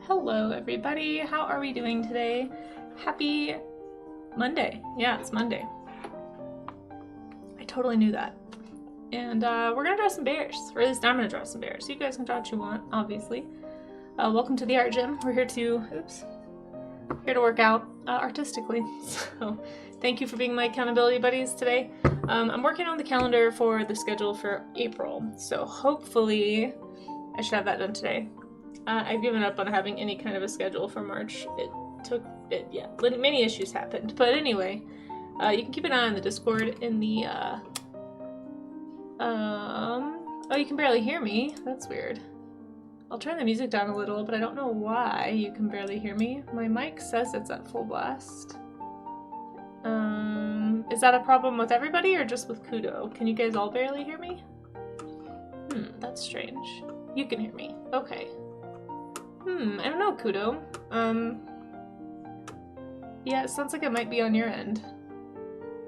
Hello everybody, how are we doing today? Happy Monday. Yeah, it's Monday. I totally knew that. And we're gonna draw some bears, or at least I'm gonna draw some bears. You guys can draw what you want, obviously. Welcome to the art gym. We're here to, here to work out artistically. So thank you for being my accountability buddies today. I'm working on the calendar for the schedule for April, so hopefully I should have that done today. I've given up on having any kind of a schedule for March. Yeah, many issues happened. But anyway, you can keep an eye on the Discord in the, oh, you can barely hear me. That's weird. I'll turn the music down a little, but I don't know why you can barely hear me. My mic says it's at full blast. Is that a problem with everybody or just with Kudo? Can you guys all barely hear me? That's strange. You can hear me. Okay. I don't know, Kudo. Yeah, it sounds like it might be on your end.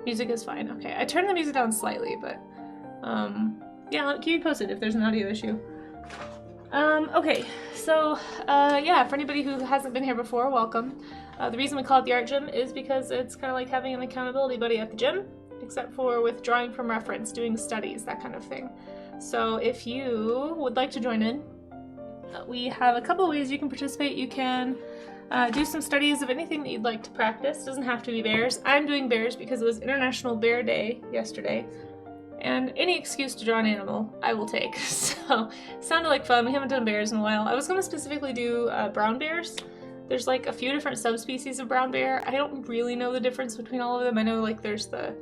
Music is fine. Okay, I turned the music down slightly, but, yeah, keep me posted if there's an audio issue. Okay, so, yeah, for anybody who hasn't been here before, welcome. The reason we call it the art gym is because it's kind of like having an accountability buddy at the gym, except for with drawing from reference, doing studies, that kind of thing. So if you would like to join in, we have a couple of ways you can participate. You can do some studies of anything that you'd like to practice. It doesn't have to be bears. I'm doing bears because it was International Bear Day yesterday, and any excuse to draw an animal I will take. So sounded like fun. We haven't done bears in a while. I was going to specifically do brown bears. There's like a few different subspecies of brown bear. I don't really know the difference between all of them. I know like there's the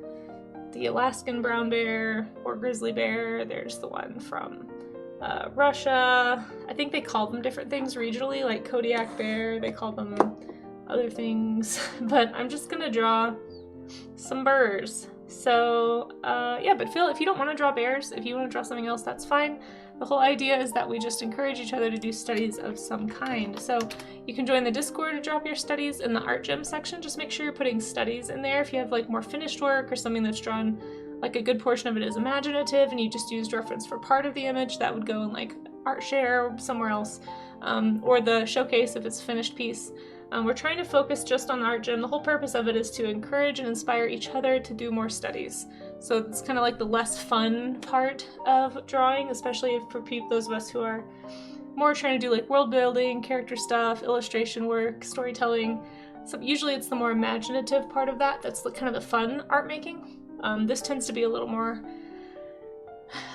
Alaskan brown bear or grizzly bear. There's the one from Russia. I think they call them different things regionally, like Kodiak bear, they call them other things, but I'm just gonna draw some birds. So yeah, but Phil, if you don't want to draw bears, if you want to draw something else, that's fine. The whole idea is that we just encourage each other to do studies of some kind. So you can join the Discord to drop your studies in the art gym section. Just make sure you're putting studies in there. If you have like more finished work or something that's drawn, like a good portion of it is imaginative and you just used reference for part of the image, that would go in like art share or somewhere else, or the showcase if it's a finished piece. We're trying to focus just on the art gym. The whole purpose of it is to encourage and inspire each other to do more studies. So it's kind of like the less fun part of drawing, especially for those of us who are more trying to do like world building, character stuff, illustration work, storytelling. So usually it's the more imaginative part of that that's the kind of the fun art making. This tends to be a little more,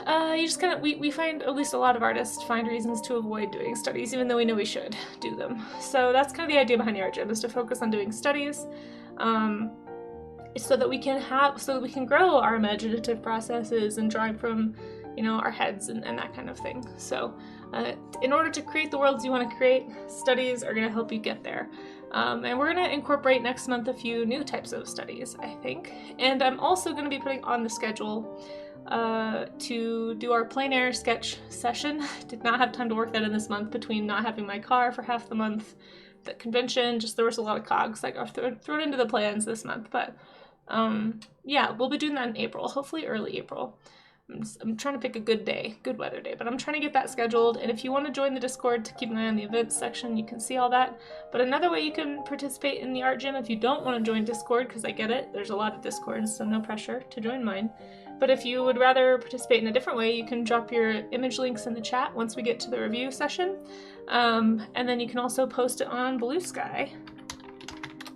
you just kind of, we find, at least a lot of artists find reasons to avoid doing studies, even though we know we should do them. So that's kind of the idea behind the art gym, is to focus on doing studies, so that we can grow our imaginative processes and drawing from, you know, our heads and that kind of thing. So in order to create the worlds you want to create, studies are going to help you get there. And we're going to incorporate next month a few new types of studies, I think. And I'm also going to be putting on the schedule to do our plein air sketch session. Did not have time to work that in this month between not having my car for half the month, the convention, just there was a lot of cogs that got thrown into the plans this month. But yeah, we'll be doing that in April, hopefully early April. I'm trying to pick a good day, good weather day, but I'm trying to get that scheduled. And if you want to join the Discord to keep an eye on the events section, you can see all that. But another way you can participate in the art gym, if you don't want to join Discord, because I get it, there's a lot of Discords, so no pressure to join mine. But if you would rather participate in a different way, you can drop your image links in the chat once we get to the review session. And then you can also post it on Blue Sky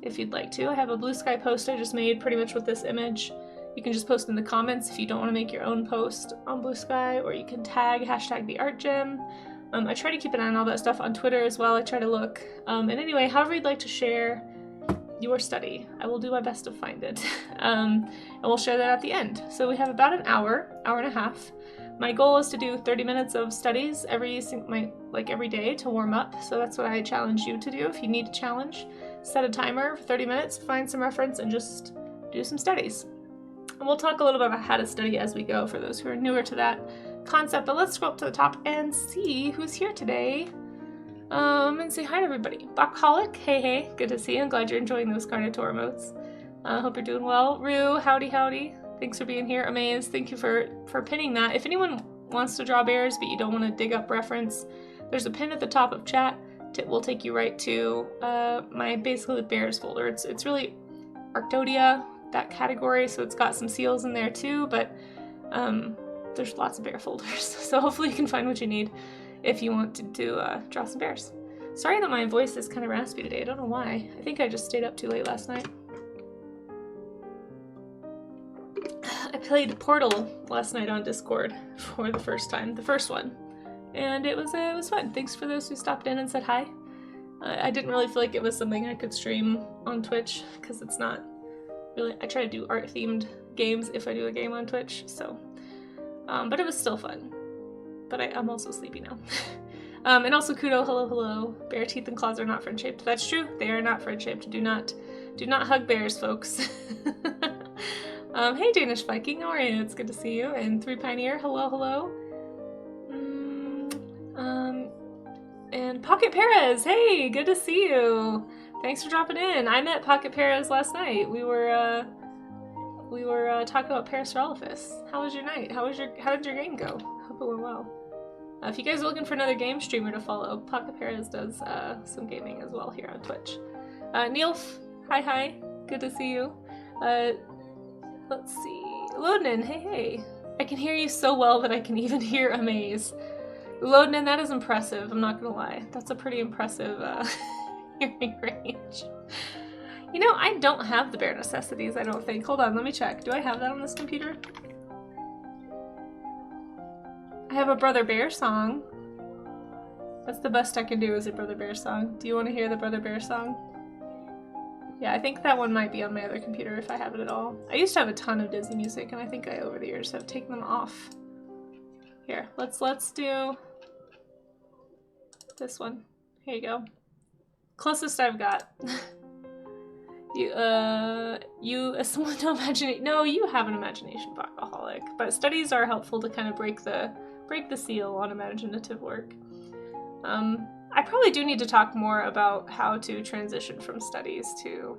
if you'd like to. I have a Blue Sky post I just made pretty much with this image. You can just post in the comments if you don't want to make your own post on Blue Sky, or you can tag #theartgym. I try to keep an eye on all that stuff on Twitter as well. I try to look. And anyway, however you'd like to share your study, I will do my best to find it. And we'll share that at the end. So we have about an hour and a half. My goal is to do 30 minutes of studies every day to warm up. So that's what I challenge you to do. If you need a challenge, set a timer for 30 minutes, find some reference, and just do some studies. And we'll talk a little bit about how to study as we go for those who are newer to that concept. But let's go up to the top and see who's here today. And say hi to everybody. Buckholic, hey, good to see you. I'm glad you're enjoying those Carnotaur emotes. Hope you're doing well. Rue, howdy. Thanks for being here. Amaze, thank you for pinning that. If anyone wants to draw bears but you don't want to dig up reference, there's a pin at the top of chat. will take you right to my basically bears folder. It's really Arctodia, that category, so it's got some seals in there too, but there's lots of bear folders, so hopefully you can find what you need if you want to draw some bears. Sorry that my voice is kind of raspy today, I don't know why. I think I just stayed up too late last night. I played Portal last night on Discord for the first time, the first one, and it was fun. Thanks for those who stopped in and said hi. I didn't really feel like it was something I could stream on Twitch, because it's not really, I try to do art-themed games if I do a game on Twitch, so, but it was still fun. But I'm also sleepy now. And also Kudo, hello, hello. Bear teeth and claws are not friend-shaped. That's true, they are not friend-shaped. Do not hug bears, folks. Hey Danish Viking, how are you? It's good to see you. And 3 Pioneer, hello, hello. And Pocket Perez, hey, good to see you. Thanks for dropping in. I met Pocket Perez last night. We were talking about Parasaurolophus. How was your night? How did your game go? Hope it went well. If you guys are looking for another game streamer to follow, Pocket Perez does some gaming as well here on Twitch. Neilf, hi, good to see you. Let's see, Lodenin, hey. I can hear you so well that I can even hear Amaze. Lodenin, that is impressive, I'm not gonna lie. That's a pretty impressive hearing range. You know, I don't have the bear necessities, I don't think. Hold on, let me check. Do I have that on this computer? I have a Brother Bear song. That's the best I can do, is a Brother Bear song. Do you want to hear the Brother Bear song? Yeah, I think that one might be on my other computer if I have it at all. I used to have a ton of Disney music, and I think I, over the years, have taken them off. Here, let's do this one. Here you go. Closest I've got. You someone to imagine. No, you have an imagination alcoholic, but studies are helpful to kind of break the seal on imaginative work. I probably do need to talk more about how to transition from studies to,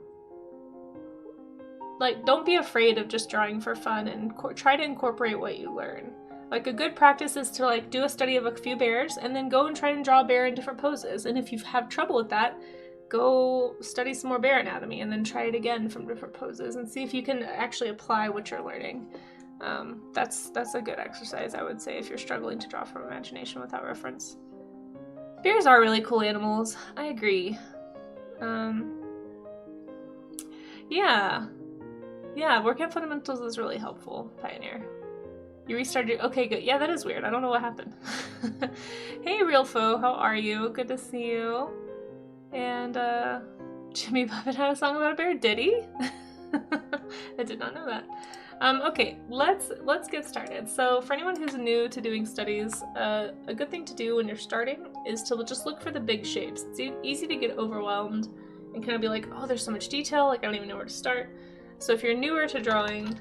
like, don't be afraid of just drawing for fun and try to incorporate what you learn. Like, a good practice is to, like, do a study of a few bears and then go and try and draw a bear in different poses. And if you have trouble with that, go study some more bear anatomy and then try it again from different poses and see if you can actually apply what you're learning. That's a good exercise, I would say, if you're struggling to draw from imagination without reference. Bears are really cool animals. I agree. Yeah, working on fundamentals is really helpful, Pioneer. You restarted. Okay, good. Yeah, that is weird. I don't know what happened. Hey, Real Foe, how are you? Good to see you. And Jimmy Buffett had a song about a bear. Did he? I did not know that. Okay, let's get started. So for anyone who's new to doing studies, a good thing to do when you're starting is to just look for the big shapes. It's easy to get overwhelmed and kind of be like, oh, there's so much detail, like I don't even know where to start. So if you're newer to drawing,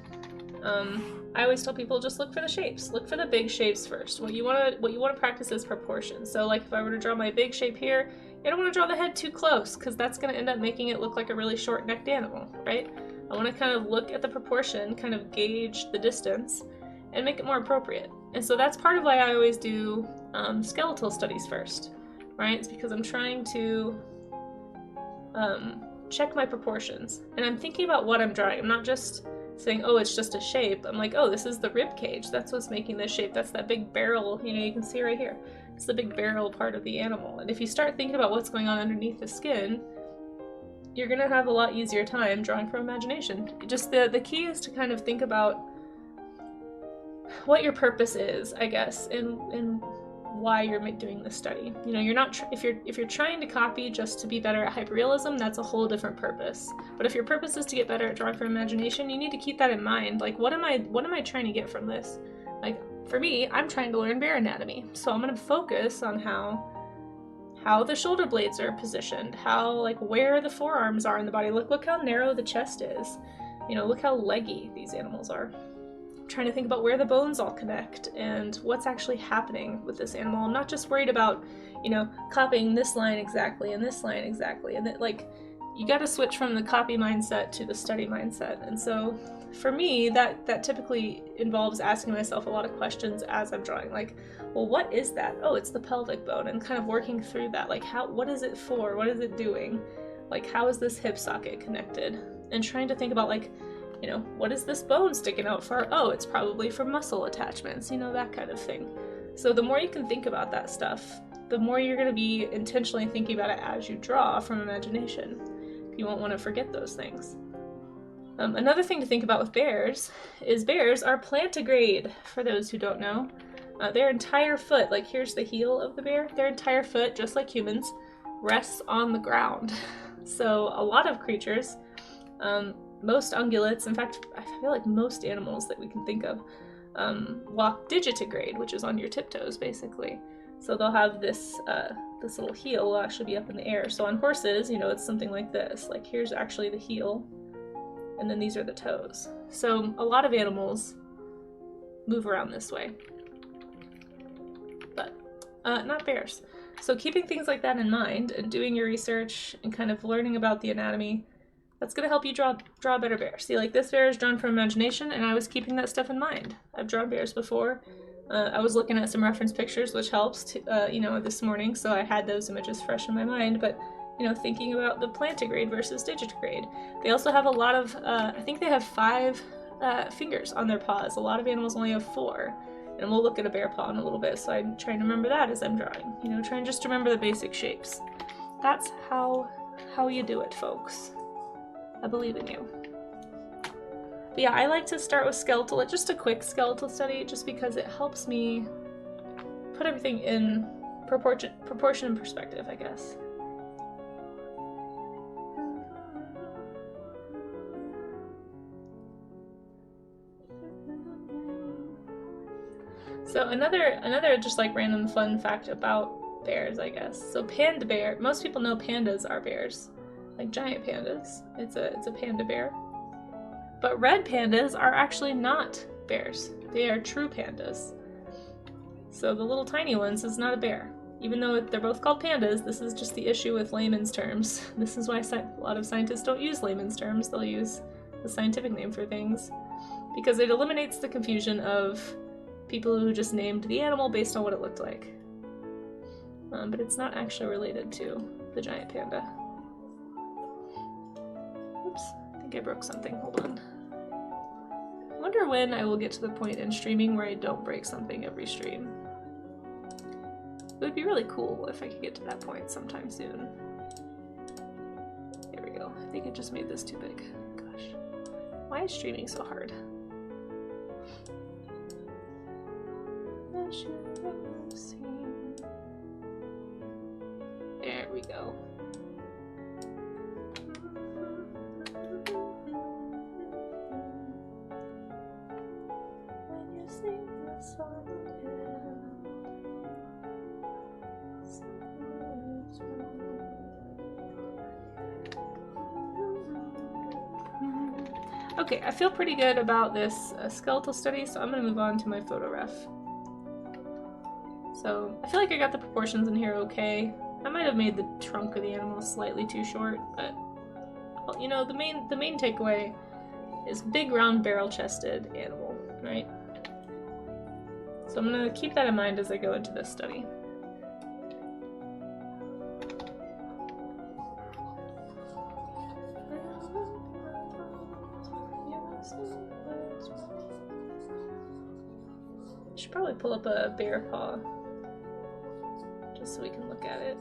I always tell people just look for the shapes. Look for the big shapes first. What you want to practice is proportion. So like if I were to draw my big shape here, you don't want to draw the head too close because that's going to end up making it look like a really short-necked animal, right? I want to kind of look at the proportion, kind of gauge the distance, and make it more appropriate. And so that's part of why I always do skeletal studies first, right? It's because I'm trying to check my proportions. And I'm thinking about what I'm drawing. I'm not just saying, oh, it's just a shape. I'm like, oh, this is the rib cage. That's what's making this shape. That's that big barrel, you can see right here. It's the big barrel part of the animal. And if you start thinking about what's going on underneath the skin, you're gonna have a lot easier time drawing from imagination. Just the key is to kind of think about what your purpose is, I guess, and why you're doing this study. You're not if you're trying to copy just to be better at hyperrealism, that's a whole different purpose. But if your purpose is to get better at drawing from imagination, you need to keep that in mind. Like, what am I trying to get from this? Like, for me, I'm trying to learn bear anatomy, so I'm gonna focus on how the shoulder blades are positioned, where the forearms are in the body. Look how narrow the chest is. Look how leggy these animals are. I'm trying to think about where the bones all connect and what's actually happening with this animal. I'm not just worried about, copying this line exactly and this line exactly. And that, you got to switch from the copy mindset to the study mindset. And so for me, that typically involves asking myself a lot of questions as I'm drawing, like, well, what is that? Oh, it's the pelvic bone, and kind of working through that, like, what is it for? What is it doing? Like, how is this hip socket connected? And trying to think about, like, you know, what is this bone sticking out for? Oh, it's probably for muscle attachments, you know, that kind of thing. So the more you can think about that stuff, the more you're going to be intentionally thinking about it as you draw from imagination. You won't want to forget those things. Another thing to think about with bears is bears are plantigrade, for those who don't know. Their entire foot, like here's the heel of the bear, their entire foot, just like humans, rests on the ground. So a lot of creatures, most ungulates, in fact, I feel like most animals that we can think of, walk digitigrade, which is on your tiptoes, basically. So they'll have this this little heel will actually be up in the air. So on horses, you know, it's something like this. Like here's actually the heel, and then these are the toes. So a lot of animals move around this way, but not bears. So keeping things like that in mind and doing your research and kind of learning about the anatomy, that's going to help you draw a better bear. See, like this bear is drawn from imagination, and I was keeping that stuff in mind. I've drawn bears before. I was looking at some reference pictures, which helps, to, you know, this morning, so I had those images fresh in my mind, but, you know, thinking about the plantigrade versus digitigrade. They also have a lot of, I think they have 5 fingers on their paws. A lot of animals only have 4, and we'll look at a bear paw in a little bit, so I'm trying to remember that as I'm drawing. You know, trying just to remember the basic shapes. That's how you do it, folks. I believe in you. But yeah, I like to start with skeletal, just a quick skeletal study, just because it helps me put everything in proportion and perspective, I guess. So another just like random fun fact about bears, I guess. So panda bear, most people know pandas are bears, like giant pandas. It's a panda bear. But red pandas are actually not bears. They are true pandas. So the little tiny ones is not a bear. Even though they're both called pandas, this is just the issue with layman's terms. This is why a lot of scientists don't use layman's terms. They'll use the scientific name for things, because it eliminates the confusion of people who just named the animal based on what it looked like. But it's not actually related to the giant panda. Oops. I think I broke something. Hold on. I wonder when I will get to the point in streaming where I don't break something every stream. It would be really cool if I could get to that point sometime soon. Here we go. I think I just made this too big. Gosh. Why is streaming so hard? There we go. Okay, I feel pretty good about this skeletal study, so I'm going to move on to my photo ref. So I feel like I got the proportions in here okay. I might have made the trunk of the animal slightly too short, but well, you know, the main takeaway is big, round, barrel-chested animal, right? So I'm going to keep that in mind as I go into this study. I should probably pull up a bear paw just so we can look at it.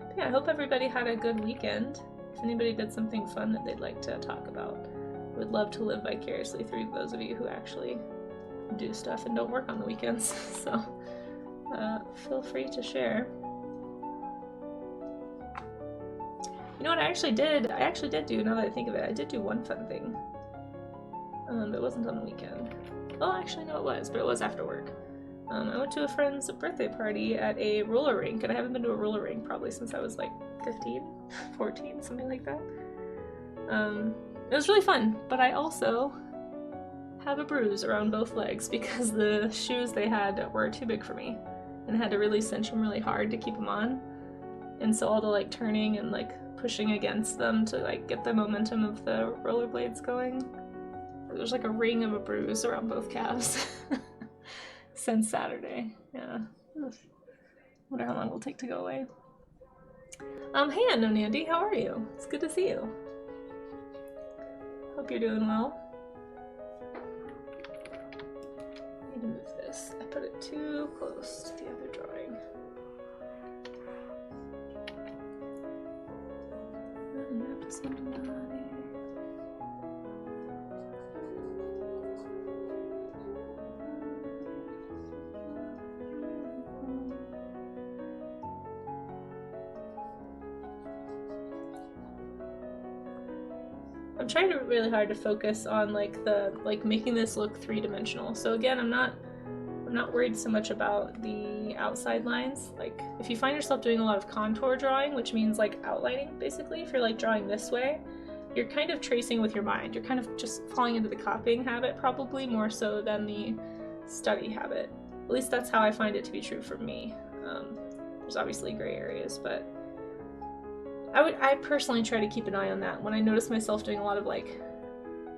But yeah, I hope everybody had a good weekend. If anybody did something fun that they'd like to talk about, I would love to live vicariously through those of you who actually do stuff and don't work on the weekends. So feel free to share. You know what I actually did do, now that I think of it, I did do one fun thing. It wasn't on the weekend. Well, actually, no, it was, but it was after work. I went to a friend's birthday party at a roller rink, and I haven't been to a roller rink probably since I was like 15, 14, something like that. It was really fun, but I also have a bruise around both legs because the shoes they had were too big for me. and had to really cinch them really hard to keep them on. And so all the like turning and like pushing against them to like get the momentum of the rollerblades going. There's like a ring of a bruise around both calves since Saturday. Yeah. Wonder how long it'll take to go away. Hey Unknown Andy, how are you? It's good to see you. Hope you're doing well. I need to move this. I put it too close to the other drawing. I'm trying really hard to focus on like making this look three-dimensional. So again, I'm not worried so much about the outside lines. Like if you find yourself doing a lot of contour drawing, which means like outlining basically, if you're like drawing this way, you're kind of tracing with your mind. You're kind of just falling into the copying habit probably more so than the study habit. At least that's how I find it to be true for me. There's obviously gray areas, but I personally try to keep an eye on that. When I notice myself doing a lot of like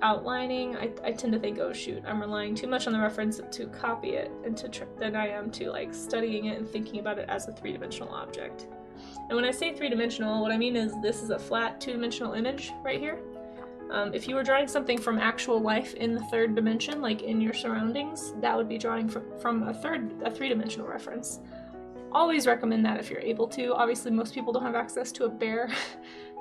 outlining, I tend to think, oh shoot, I'm relying too much on the reference to copy it and than I am to like studying it and thinking about it as a three-dimensional object. And when I say three-dimensional, what I mean is this is a flat two-dimensional image right here. If you were drawing something from actual life in the third dimension, like in your surroundings, that would be drawing from a three-dimensional reference. Always recommend that if you're able to. Obviously most people don't have access to a bear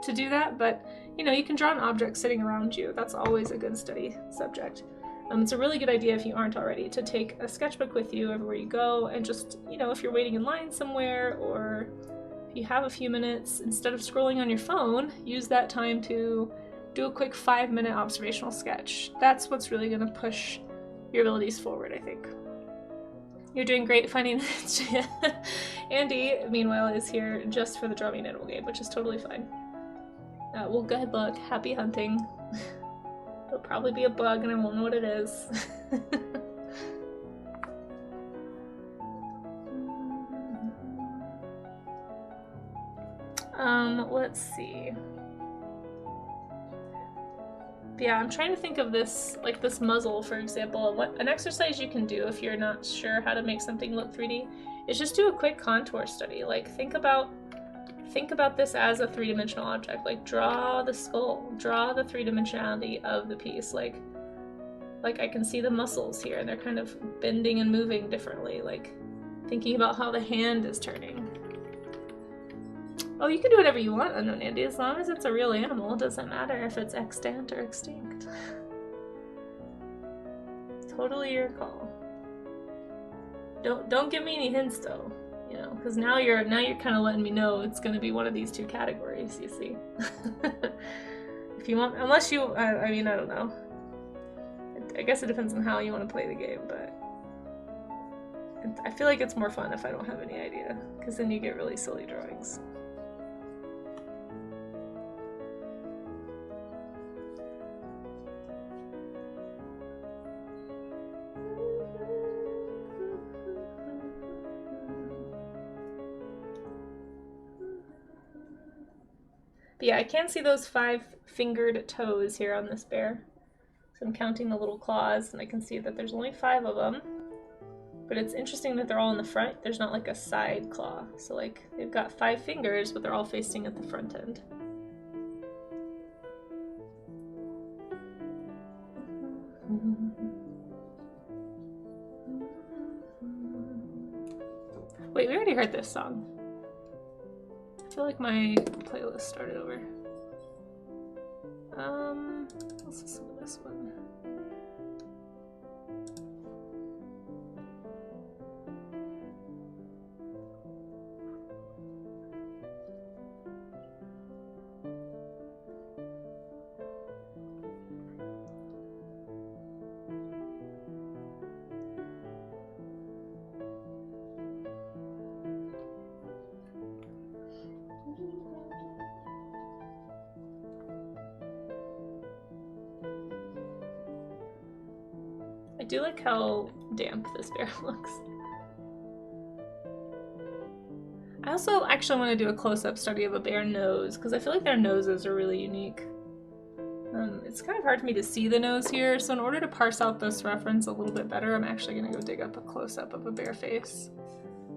to do that, but you know, you can draw an object sitting around you. That's always a good study subject. It's a really good idea if you aren't already to take a sketchbook with you everywhere you go, and just, you know, if you're waiting in line somewhere or if you have a few minutes, instead of scrolling on your phone, use that time to do a quick 5-minute observational sketch. That's what's really going to push your abilities forward, I think. You're doing great finding it. Andy, meanwhile, is here just for the drumming animal game, which is totally fine. Well, good luck. Happy hunting. There'll probably be a bug and I won't know what it is. Let's see. Yeah, I'm trying to think of this, like this muzzle, for example, and what an exercise you can do if you're not sure how to make something look 3D is just do a quick contour study. Like think about this as a three-dimensional object. Like draw the skull, draw the three-dimensionality of the piece. Like I can see the muscles here and they're kind of bending and moving differently. Like thinking about how the hand is turning. Oh, you can do whatever you want, Unknown Andy, as long as it's a real animal. It doesn't matter if it's extant or extinct. Totally your call. Don't give me any hints though, you know, because now you're kind of letting me know it's going to be one of these two categories. You see, if you want, unless you, I mean, I don't know. I guess it depends on how you want to play the game, but I feel like it's more fun if I don't have any idea, because then you get really silly drawings. But yeah, I can see those 5-fingered toes here on this bear. So I'm counting the little claws, and I can see that there's only 5 of them. But it's interesting that they're all in the front. There's not like a side claw. So like they've got 5 fingers, but they're all facing at the front end. Wait, we already heard this song. I feel like my playlist started over. Let's listen to this one. I do like how damp this bear looks. also actually want to do a close-up study of a bear nose, because I feel like their noses are really unique. It's kind of hard for me to see the nose here, so in order to parse out this reference a little bit better, I'm actually going to go dig up a close-up of a bear face,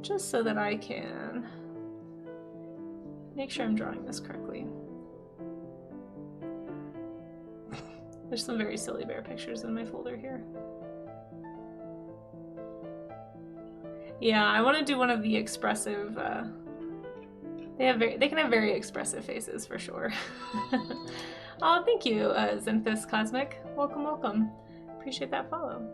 just so that I can make sure I'm drawing this correctly. There's some very silly bear pictures in my folder here. Yeah, I want to do one of the expressive, they can have very expressive faces for sure. Oh, thank you, Zenthis Cosmic. Welcome, welcome. Appreciate that follow.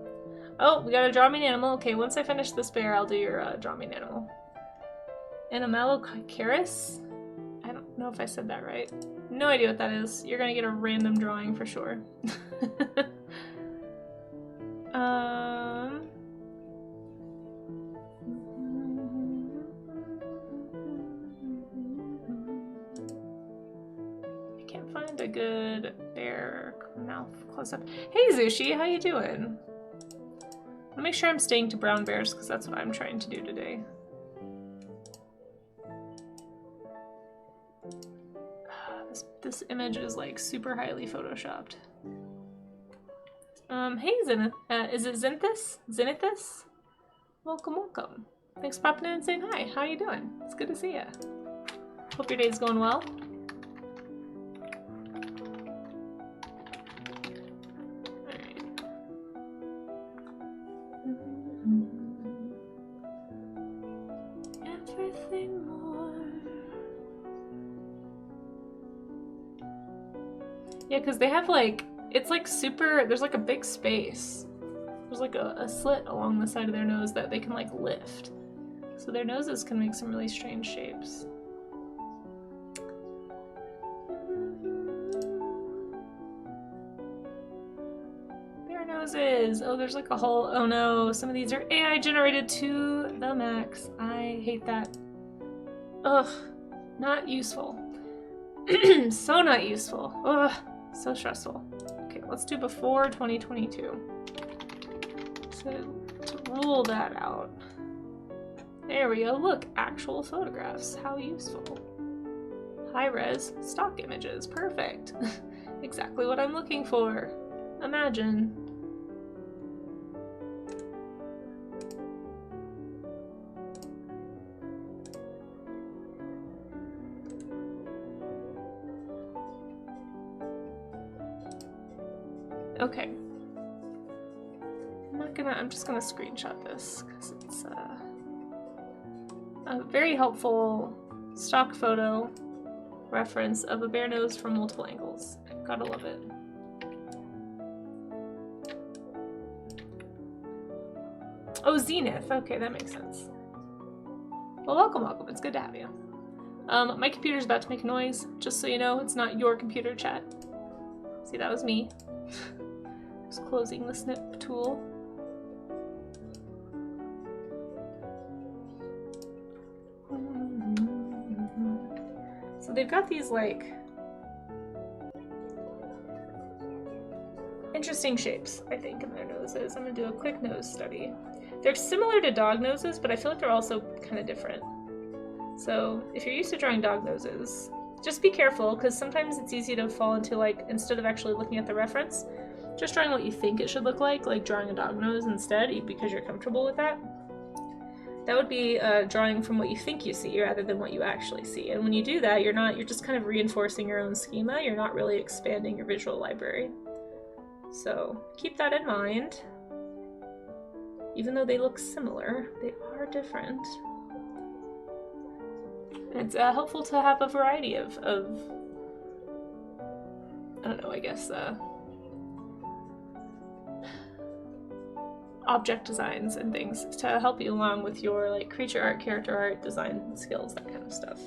Oh, we got a draw me an animal. Okay, once I finish this bear, I'll do your draw me an animal. Anomalocaris? I don't know if I said that right. No idea what that is. You're gonna get a random drawing for sure. A good bear mouth close-up. Hey Zushi, how you doing? I'll make sure I'm staying to brown bears because that's what I'm trying to do today. This image is like super highly photoshopped. Hey Zenith, is it Zenithus? Zenithus? Welcome, welcome. Thanks for popping in and saying hi. How you doing? It's good to see ya. Hope your day's going well. Yeah, because they have like, it's like super, there's like a big space. There's like a slit along the side of their nose that they can like lift. So their noses can make some really strange shapes. Bear noses! Oh, there's like a whole, oh no, some of these are AI generated to the max. I hate that. Ugh, not useful. So not useful. Ugh. So stressful. Okay, let's do before 2022. So to rule that out. There we go. Look, actual photographs. How useful. High-res stock images. Perfect. Exactly what I'm looking for. Imagine. Okay. I'm just gonna screenshot this because it's a very helpful stock photo reference of a bear nose from multiple angles. Gotta love it. Oh, Zenith. Okay, that makes sense. Well, welcome, welcome. It's good to have you. My computer's about to make a noise. Just so you know, it's not your computer, chat. See, that was me. Just closing the snip tool. So they've got these like interesting shapes, I think, in their noses. I'm gonna do a quick nose study. They're similar to dog noses, but I feel like they're also kind of different. So if you're used to drawing dog noses, just be careful, because sometimes it's easy to fall into, like, instead of actually looking at the reference, just drawing what you think it should look like drawing a dog nose instead, because you're comfortable with that. That would be drawing from what you think you see rather than what you actually see. And when you do that, you're just kind of reinforcing your own schema. You're not really expanding your visual library. So keep that in mind. Even though they look similar, they are different. It's helpful to have a variety of I don't know, I guess, object designs and things to help you along with your like creature art, character art, design skills, that kind of stuff.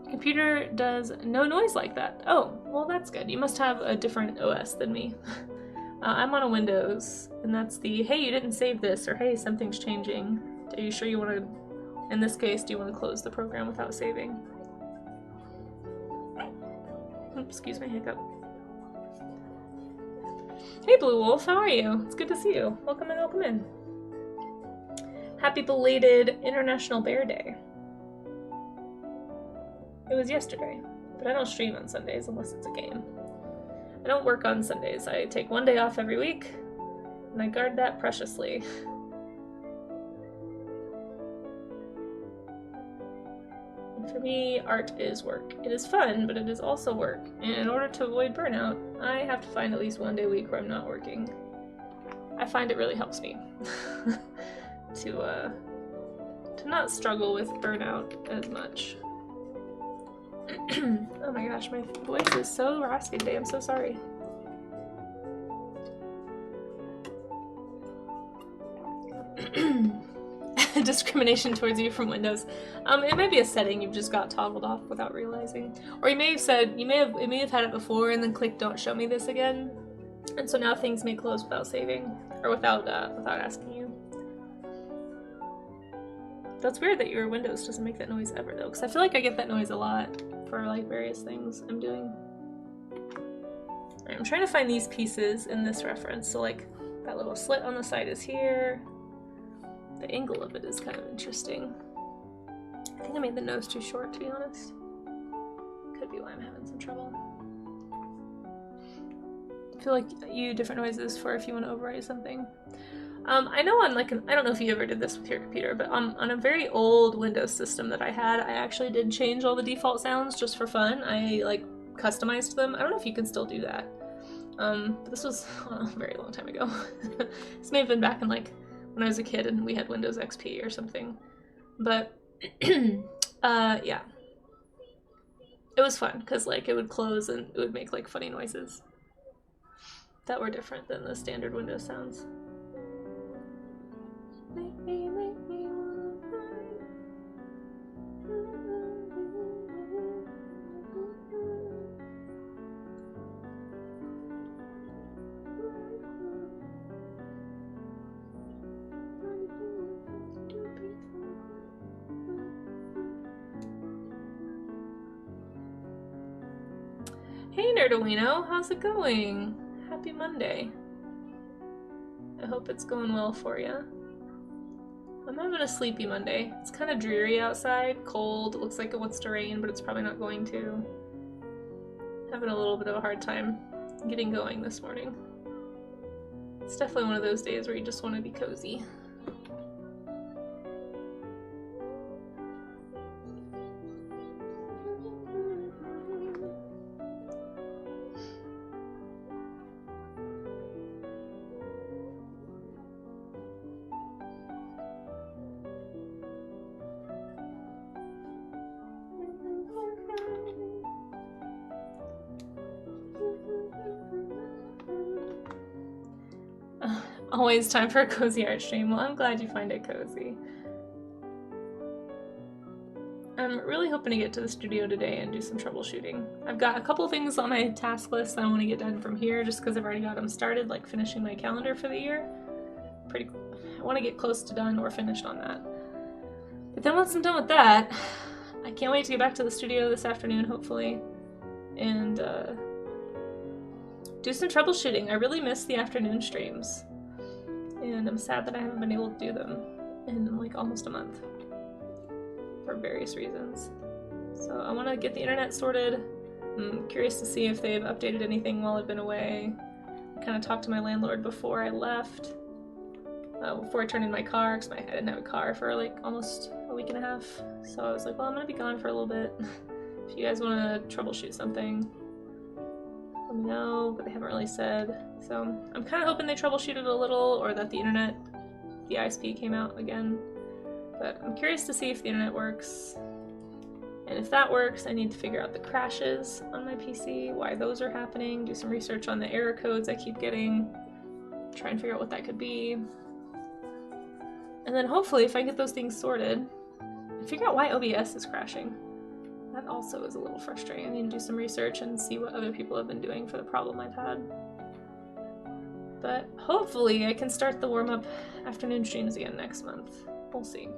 Computer does no noise like that. Oh, well that's good. You must have a different OS than me. I'm on a Windows, and that's the, hey, you didn't save this, or hey, something's changing. Are you sure you want to, in this case, do you want to close the program without saving? Oops, excuse my hiccup. Hey Blue Wolf, how are you? It's good to see you. Welcome in, welcome in. Happy belated International Bear Day. It was yesterday, but I don't stream on Sundays unless it's a game. I don't work on Sundays. I take one day off every week, and I guard that preciously. And for me, art is work. It is fun, but it is also work. And in order to avoid burnout, I have to find at least one day a week where I'm not working. I find it really helps me to not struggle with burnout as much. Oh my gosh, my voice is so raspy today. I'm so sorry. Discrimination towards you from Windows. It might be a setting you've just got toggled off without realizing, or you may have said it may have had it before and then clicked "Don't show me this again," and so now things may close without saving or without asking you. That's weird that your Windows doesn't make that noise ever though, because I feel like I get that noise a lot for like various things I'm doing. Alright, I'm trying to find these pieces in this reference. So like that little slit on the side is here. The angle of it is kind of interesting. I think I made the nose too short, to be honest. Could be why I'm having some trouble. I feel like you do different noises for if you want to overwrite something. I know on like I don't know if you ever did this with your computer, but on a very old Windows system that I had, I actually did change all the default sounds just for fun. I like customized them. I don't know if you can still do that. But this was a very long time ago. This may have been back in like when I was a kid and we had Windows XP or something. But yeah. It was fun because like it would close and it would make like funny noises that were different than the standard Windows sounds. Make me wanna cry. Hey Nerdowino, how's it going? Happy Monday. I hope it's going well for you. I'm having a sleepy Monday. It's kind of dreary outside, cold, it looks like it wants to rain, but it's probably not going to. Having a little bit of a hard time getting going this morning. It's definitely one of those days where you just want to be cozy. Always time for a cozy art stream. Well, I'm glad you find it cozy. I'm really hoping to get to the studio today and do some troubleshooting. I've got a couple things on my task list that I want to get done from here just because I've already got them started, like finishing my calendar for the year. I want to get close to done or finished on that. But then once I'm done with that, I can't wait to get back to the studio this afternoon, hopefully, and do some troubleshooting. I really miss the afternoon streams. And I'm sad that I haven't been able to do them in like almost a month for various reasons. So I want to get the internet sorted. I'm curious to see if they've updated anything while I've been away. I kind of talked to my landlord before I left, before I turned in my car, because I didn't have a car for like almost a week and a half. So I was like, well, I'm going to be gone for a little bit. If you guys want to troubleshoot something, let me know, but they haven't really said. So I'm kind of hoping they troubleshooted a little, or that the ISP came out again. But I'm curious to see if the internet works. And if that works, I need to figure out the crashes on my PC, why those are happening, do some research on the error codes I keep getting, try and figure out what that could be. And then hopefully, if I get those things sorted, figure out why OBS is crashing. That also is a little frustrating. I need to do some research and see what other people have been doing for the problem I've had. But hopefully I can start the warm-up afternoon streams again next month. We'll see.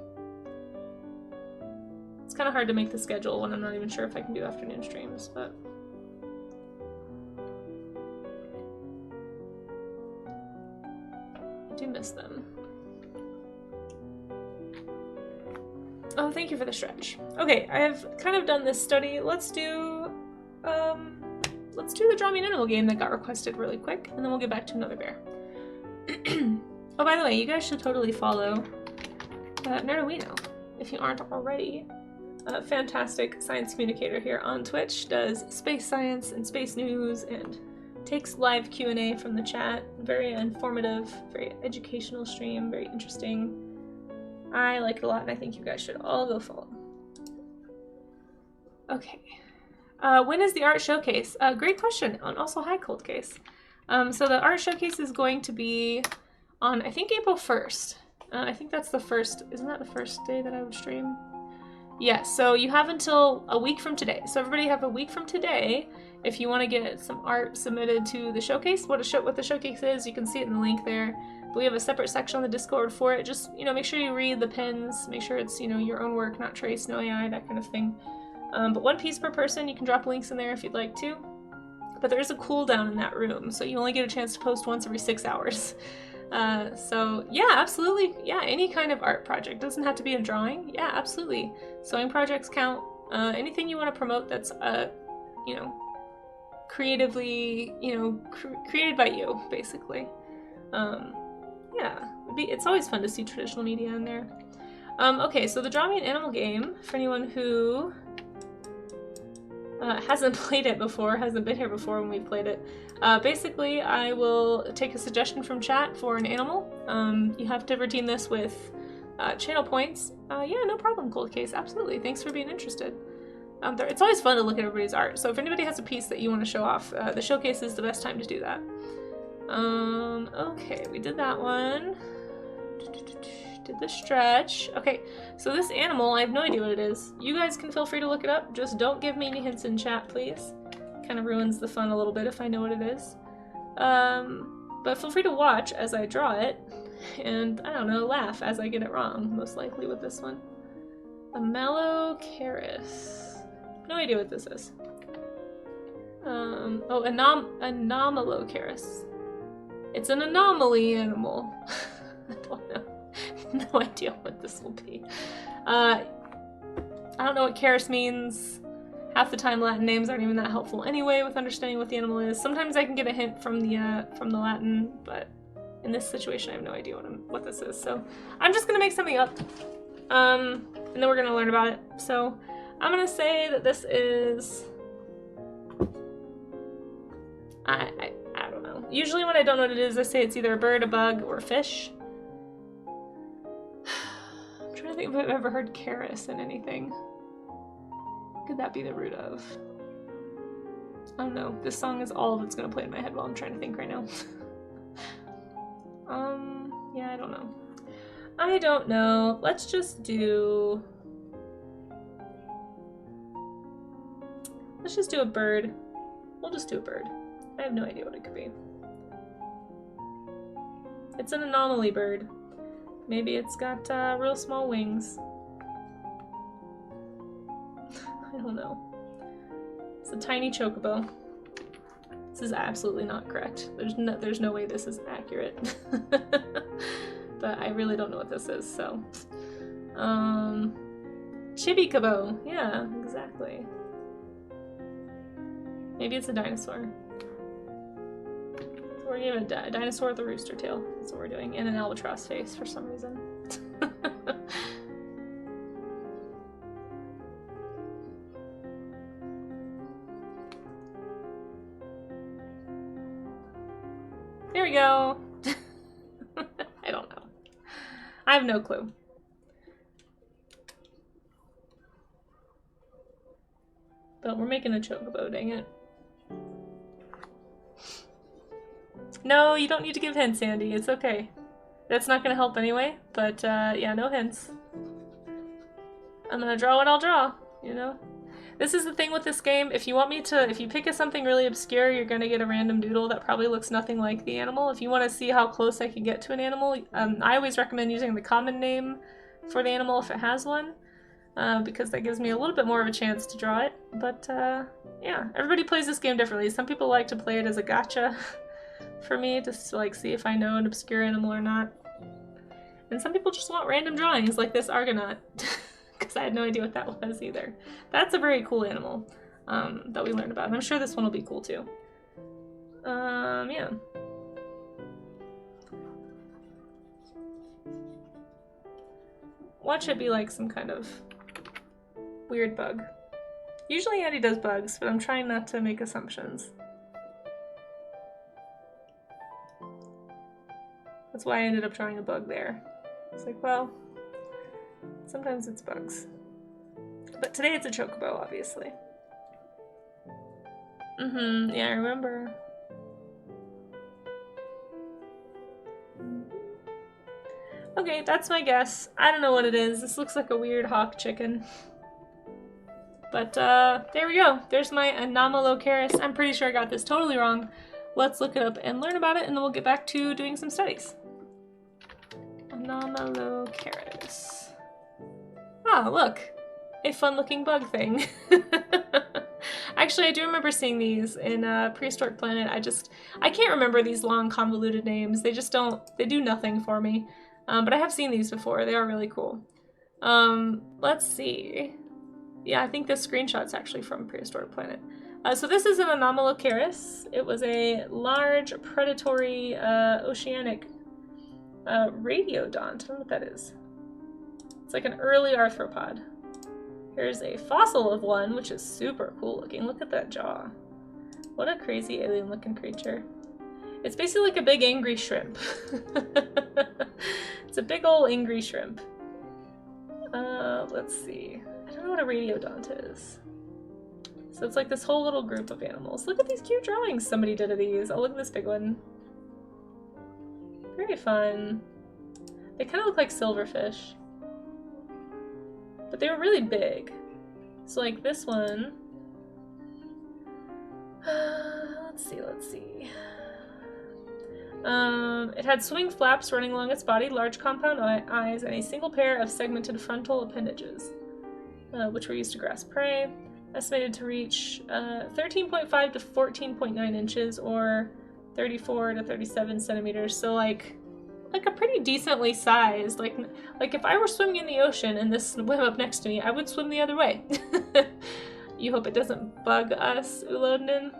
It's kind of hard to make the schedule when I'm not even sure if I can do afternoon streams, but... I do miss them. Oh, thank you for the stretch. Okay, I have kind of done this study. Let's do the Draw Me an Animal game that got requested really quick, and then we'll get back to another bear. Oh, by the way, you guys should totally follow Nerdowino if you aren't already. A fantastic science communicator here on Twitch, does space science and space news and takes live Q&A from the chat. Very informative, very educational stream, very interesting. I like it a lot, and I think you guys should all go follow. Okay. When is the art showcase? Great question. And also, hi, Cold Case. So the art showcase is going to be on, I think, April 1st. I think that's the first, isn't that the first day that I would stream? Yes, so you have until a week from today. So everybody have a week from today if you want to get some art submitted to the showcase. What the showcase is, you can see it in the link there. But we have a separate section on the Discord for it. Just, you know, make sure you read the pins, make sure it's, you know, your own work, not trace, no AI, that kind of thing. But 1 piece per person. You can drop links in there if you'd like to. But there is a cooldown in that room, so you only get a chance to post once every 6 hours. So yeah, absolutely. Yeah, any kind of art project. Doesn't have to be a drawing. Yeah, absolutely. Sewing projects count. Anything you want to promote that's, you know, creatively, you know, created by you, basically. Yeah, it's always fun to see traditional media in there. Okay, so the Draw Me an Animal game, for anyone who hasn't played it before, hasn't been here before when we've played it. Basically, I will take a suggestion from chat for an animal. You have to redeem this with channel points. Yeah, no problem, Cold Case. Absolutely. Thanks for being interested. It's always fun to look at everybody's art. So if anybody has a piece that you want to show off, the showcase is the best time to do that. Okay, we did that one. Did the stretch. Okay, so this animal, I have no idea what it is. You guys can feel free to look it up. Just don't give me any hints in chat, please. Kind of ruins the fun a little bit if I know what it is. But feel free to watch as I draw it, and, I don't know, laugh as I get it wrong, most likely with this one. A Malocaris. No idea what this is. Oh, Anomalocaris. It's an anomaly animal. I don't know. No idea what this will be. I don't know what Caris means. Half the time Latin names aren't even that helpful anyway with understanding what the animal is. Sometimes I can get a hint from the Latin, but in this situation I have no idea what this is. So I'm just gonna make something up, and then we're gonna learn about it. So I'm gonna say that this is, I don't know. Usually when I don't know what it is, I say it's either a bird, a bug, or a fish. I'm trying to think if I've ever heard Caris in anything. What could that be the root of? I don't know. This song is all that's gonna play in my head while I'm trying to think right now. Yeah, I don't know. I don't know. Let's just do a bird. We'll just do a bird. I have no idea what it could be. It's an anomaly bird. Maybe it's got real small wings. I don't know. It's a tiny chocobo. This is absolutely not correct. There's no way this is accurate. But I really don't know what this is, so. Chibikabo. Yeah, exactly. Maybe it's a dinosaur. So we're giving a dinosaur with a rooster tail. That's what we're doing. And an albatross face for some reason. There we go. I don't know. I have no clue. But we're making a chocobo, dang it. No, you don't need to give hints, Andy. It's okay. That's not gonna help anyway, but yeah, no hints. I'm gonna draw what I'll draw, you know? This is the thing with this game. If you pick something really obscure, you're gonna get a random doodle that probably looks nothing like the animal. If you want to see how close I can get to an animal, I always recommend using the common name for the animal if it has one, because that gives me a little bit more of a chance to draw it. But yeah, everybody plays this game differently. Some people like to play it as a gotcha for me, just to like see if I know an obscure animal or not. And some people just want random drawings like this Argonaut. because I had no idea what that was either. That's a very cool animal that we learned about, and I'm sure this one will be cool too. Yeah. Watch it be like some kind of weird bug. Usually Andy does bugs, but I'm trying not to make assumptions. That's why I ended up drawing a bug there. It's like, well, sometimes it's bugs. But today it's a chocobo, obviously. Yeah, I remember. Okay, that's my guess. I don't know what it is. This looks like a weird hawk chicken. But there we go. There's my Anomalocaris. I'm pretty sure I got this totally wrong. Let's look it up and learn about it, and then we'll get back to doing some studies. Anomalocaris. Ah, look. A fun-looking bug thing. Actually, I do remember seeing these in Prehistoric Planet. I can't remember these long, convoluted names. They just don't, they do nothing for me. But I have seen these before. They are really cool. Let's see. Yeah, I think this screenshot's actually from Prehistoric Planet. So this is an Anomalocaris. It was a large, predatory, oceanic radiodont. I don't know what that is. It's like an early arthropod. Here's a fossil of one, which is super cool looking. Look at that jaw. What a crazy alien looking creature. It's basically like a big angry shrimp. It's a big old angry shrimp. Let's see. I don't know what a radiodont is. So it's like this whole little group of animals. Look at these cute drawings somebody did of these. Oh, look at this big one. Very fun. They kind of look like silverfish. But they were really big. So like this one. Let's see. It had swing flaps running along its body, large compound eyes, and a single pair of segmented frontal appendages, which were used to grasp prey. Estimated to reach 13.5 to 14.9 inches, or 34 to 37 centimeters. So like a pretty decently sized, like if I were swimming in the ocean and this swam up next to me, I would swim the other way. You hope it doesn't bug us, Ulodnin.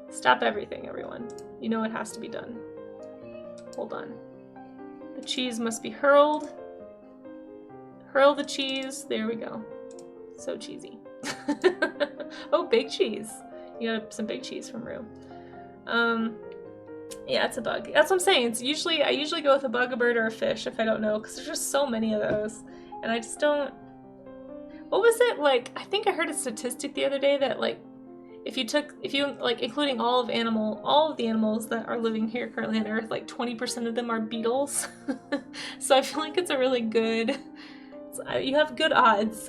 Stop everything, everyone. You know it has to be done. Hold on. The cheese must be hurled. Hurl the cheese. There we go. So cheesy. Oh, big cheese. You got some big cheese from Rue. Yeah, it's a bug. That's what I'm saying. It's usually, I usually go with a bug, a bird, or a fish if I don't know, because there's just so many of those. And I just don't... What was it? Like, I think I heard a statistic the other day that, like, if you like, including all of the animals that are living here currently on Earth, like 20% of them are beetles. So I feel like it's a really good... you have good odds.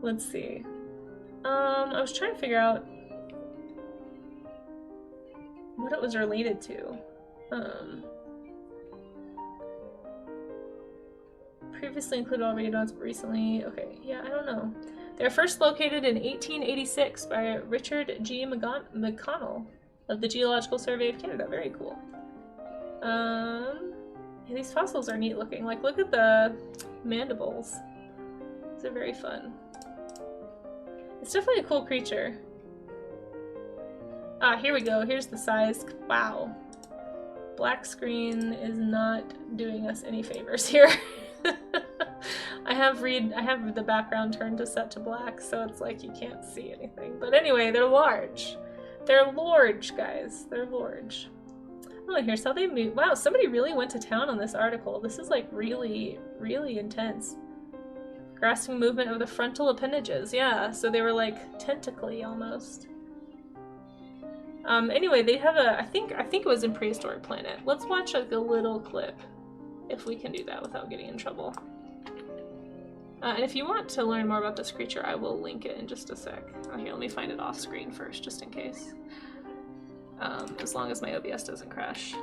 Let's see. I was trying to figure out what it was related to. Previously included all radiodonts, but recently... Okay, yeah, I don't know. They were first located in 1886 by Richard G. McConnell of the Geological Survey of Canada. Very cool. Yeah, these fossils are neat looking. Like, look at the mandibles. These are very fun. It's definitely a cool creature. Ah, here we go. Here's the size. Wow. Black screen is not doing us any favors here. I have the background turned to set to black, so it's like you can't see anything. But anyway, they're large. They're large, guys. They're large. Oh, here's how they move. Wow, somebody really went to town on this article. This is like really, really intense. Grasping movement of the frontal appendages. Yeah, so they were like tentacly almost. Anyway, they have a, I think it was in Prehistoric Planet. Let's watch like a little clip, if we can do that without getting in trouble. And if you want to learn more about this creature, I will link it in just a sec. Oh, here, let me find it off screen first, just in case. As long as my OBS doesn't crash.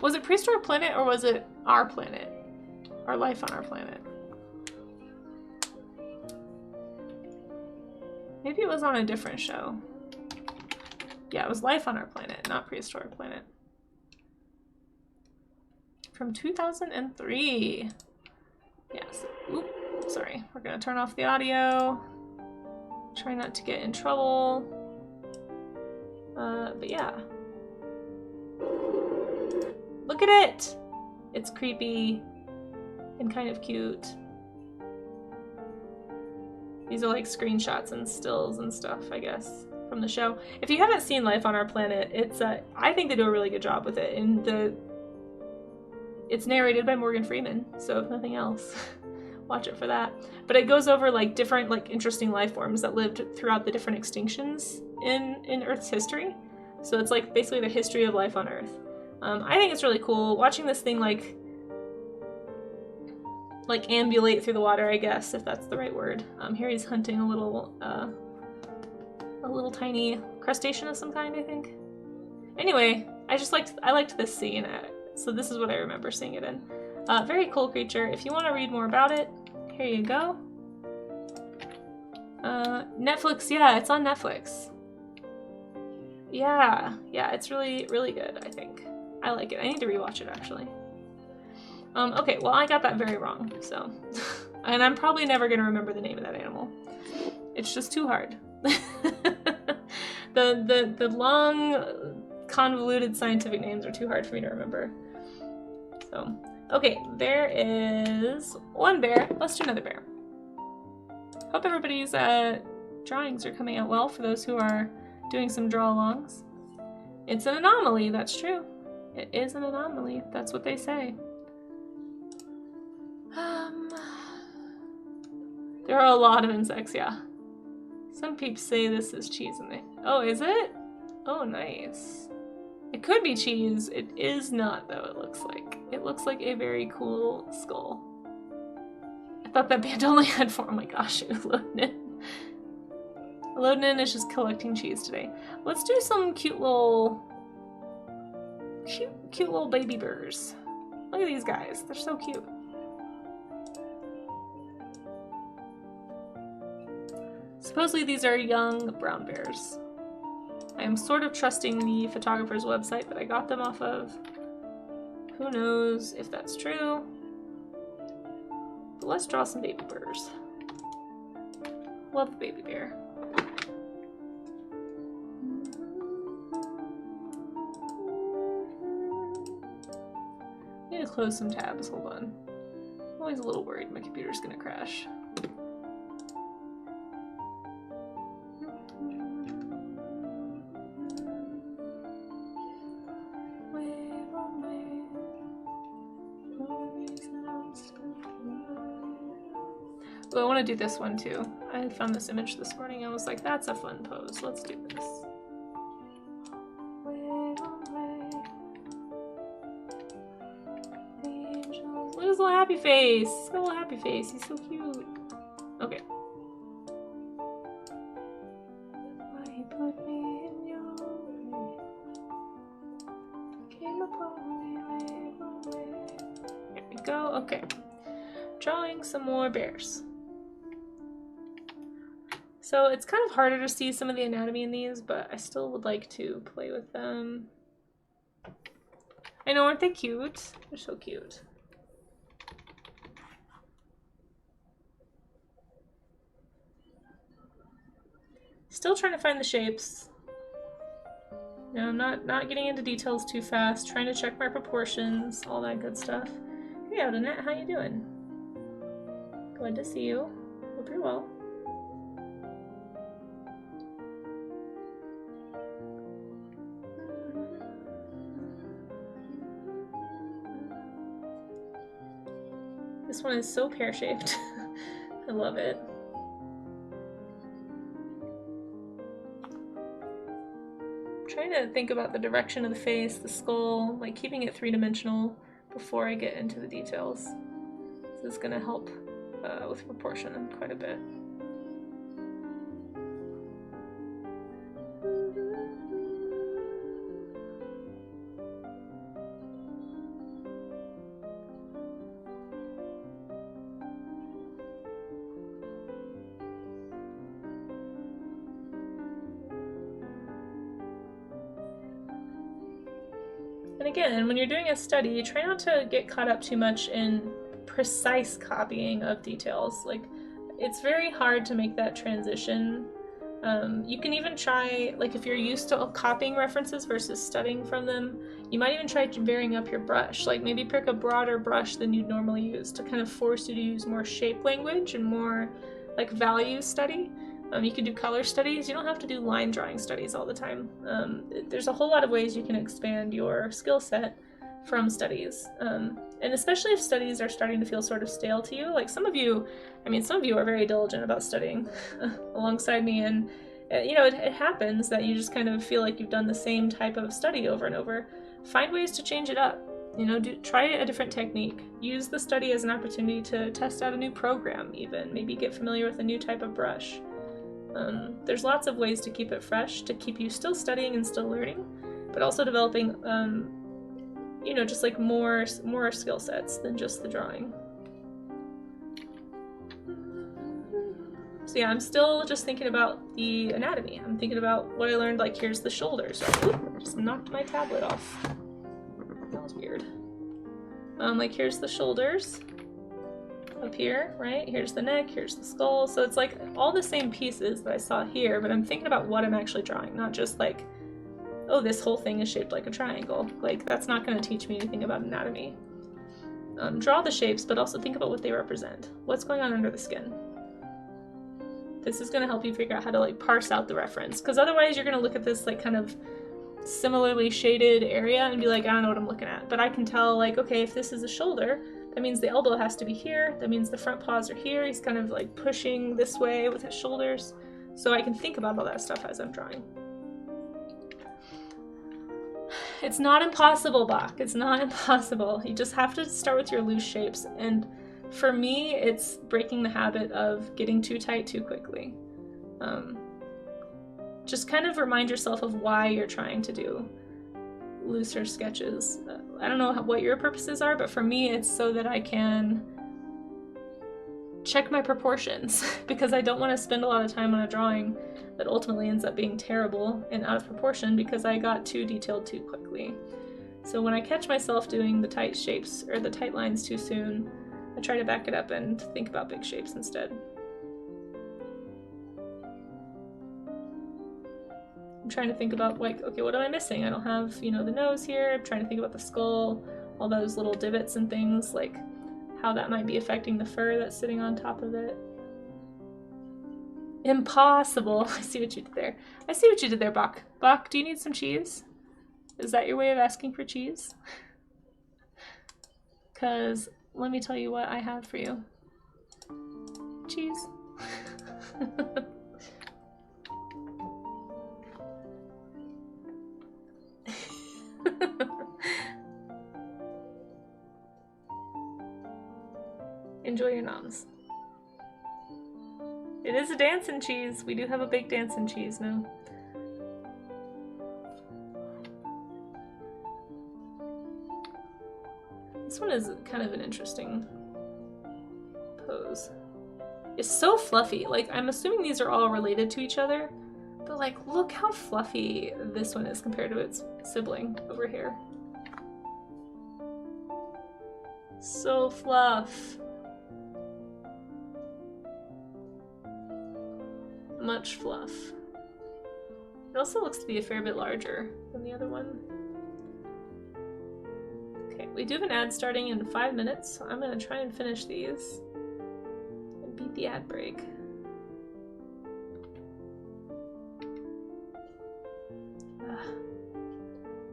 Was it Prehistoric Planet or was it Our Planet? Our Life on Our Planet? Maybe it was on a different show. Yeah, it was Life on Our Planet, not Prehistoric Planet. from 2003. Yes. Oop, sorry. We're gonna turn off the audio. Try not to get in trouble. But yeah. Look at it! It's creepy and kind of cute. These are like screenshots and stills and stuff, I guess, from the show. If you haven't seen Life on Our Planet, it's I think they do a really good job with it. And it's narrated by Morgan Freeman, so if nothing else, watch it for that. But it goes over like different like interesting life forms that lived throughout the different extinctions in Earth's history. So it's like basically the history of life on Earth. I think it's really cool watching this thing like ambulate through the water, I guess, if that's the right word. Here he's hunting a little tiny crustacean of some kind, I think. Anyway, I liked this scene, so this is what I remember seeing it in. Very cool creature. If you want to read more about it, here you go. Netflix, yeah, it's on Netflix. Yeah, it's really, really good, I think. I like it. I need to rewatch it, actually. Okay, well, I got that very wrong, so. And I'm probably never going to remember the name of that animal. It's just too hard. The long, convoluted scientific names are too hard for me to remember. So, okay, there is one bear. Let's do another bear. Hope everybody's drawings are coming out well for those who are doing some draw-alongs. It's an anomaly, that's true. It is an anomaly, that's what they say. There are a lot of insects, yeah. Some peeps say this is cheese and they... Oh, is it? Oh, nice. It could be cheese. It is not, though, it looks like. It looks like a very cool skull. I thought that band only had 4. Oh my gosh, Loadin'. Loadin' is just collecting cheese today. Let's do some cute little baby bears. Look at these guys. They're so cute. Supposedly these are young brown bears. I am sort of trusting the photographer's website that I got them off of. Who knows if that's true. But let's draw some baby bears. Love the baby bear. I need to close some tabs, hold on. I'm always a little worried my computer's gonna crash. Well, I want to do this one too. I found this image this morning. I was like, that's a fun pose. Let's do this. Look at his little happy face. He's got a little happy face. He's so cute. Okay. Why you put me in your way? Came upon me. There we go. Okay. Drawing some more bears. So it's kind of harder to see some of the anatomy in these, but I still would like to play with them. I know, aren't they cute? They're so cute. Still trying to find the shapes. No, I'm not getting into details too fast. Trying to check my proportions, all that good stuff. Hey, Odinette, how you doing? Glad to see you. Hope you're well. This one is so pear-shaped. I love it. I'm trying to think about the direction of the face, the skull, like keeping it three-dimensional before I get into the details. This is gonna help with proportion quite a bit. And again, when you're doing a study, try not to get caught up too much in precise copying of details. Like, it's very hard to make that transition. You can even try, like if you're used to copying references versus studying from them, you might even try varying up your brush. Like maybe pick a broader brush than you'd normally use to kind of force you to use more shape language and more like value study. You can do color studies. You don't have to do line drawing studies all the time. There's a whole lot of ways you can expand your skill set from studies. And especially if studies are starting to feel sort of stale to you. Like some of you are very diligent about studying alongside me, and you know, it happens that you just kind of feel like you've done the same type of study over and over. Find ways to change it up. You know, try a different technique. Use the study as an opportunity to test out a new program even. Maybe get familiar with a new type of brush. There's lots of ways to keep it fresh, to keep you still studying and still learning, but also developing you know, just like more skill sets than just the drawing. So yeah, I'm still just thinking about the anatomy. I'm thinking about what I learned, like here's the shoulders. Oop, I just knocked my tablet off. That was weird. Like here's the shoulders up here, right? Here's the neck, here's the skull. So it's like all the same pieces that I saw here, but I'm thinking about what I'm actually drawing, not just like, oh, this whole thing is shaped like a triangle. Like, that's not going to teach me anything about anatomy. Draw the shapes, but also think about what they represent. What's going on under the skin? This is going to help you figure out how to, like, parse out the reference. Because otherwise, you're going to look at this, like, kind of similarly shaded area and be like, I don't know what I'm looking at. But I can tell, like, okay, if this is a shoulder, that means the elbow has to be here. That means the front paws are here. He's kind of, like, pushing this way with his shoulders. So I can think about all that stuff as I'm drawing. It's not impossible, Bach. It's not impossible. You just have to start with your loose shapes. And for me, it's breaking the habit of getting too tight too quickly. Just kind of remind yourself of why you're trying to do looser sketches. I don't know what your purposes are, but for me, it's so that I can check my proportions because I don't want to spend a lot of time on a drawing that ultimately ends up being terrible and out of proportion because I got too detailed too quickly. So when I catch myself doing the tight shapes or the tight lines too soon, I try to back it up and think about big shapes instead. I'm trying to think about, like, okay, what am I missing? I don't have, you know, the nose here. I'm trying to think about the skull, all those little divots and things, like how that might be affecting the fur that's sitting on top of it. Impossible. I see what you did there. I see what you did there, Bach. Bach, do you need some cheese? Is that your way of asking for cheese? Because let me tell you what I have for you. Cheese. Enjoy your noms. It is a dancing cheese. We do have a big dancing cheese now. This one is kind of an interesting pose. It's so fluffy. Like, I'm assuming these are all related to each other, but like, look how fluffy this one is compared to its sibling over here. So fluff. Much fluff. It also looks to be a fair bit larger than the other one. Okay, we do have an ad starting in 5 minutes, so I'm going to try and finish these and beat the ad break.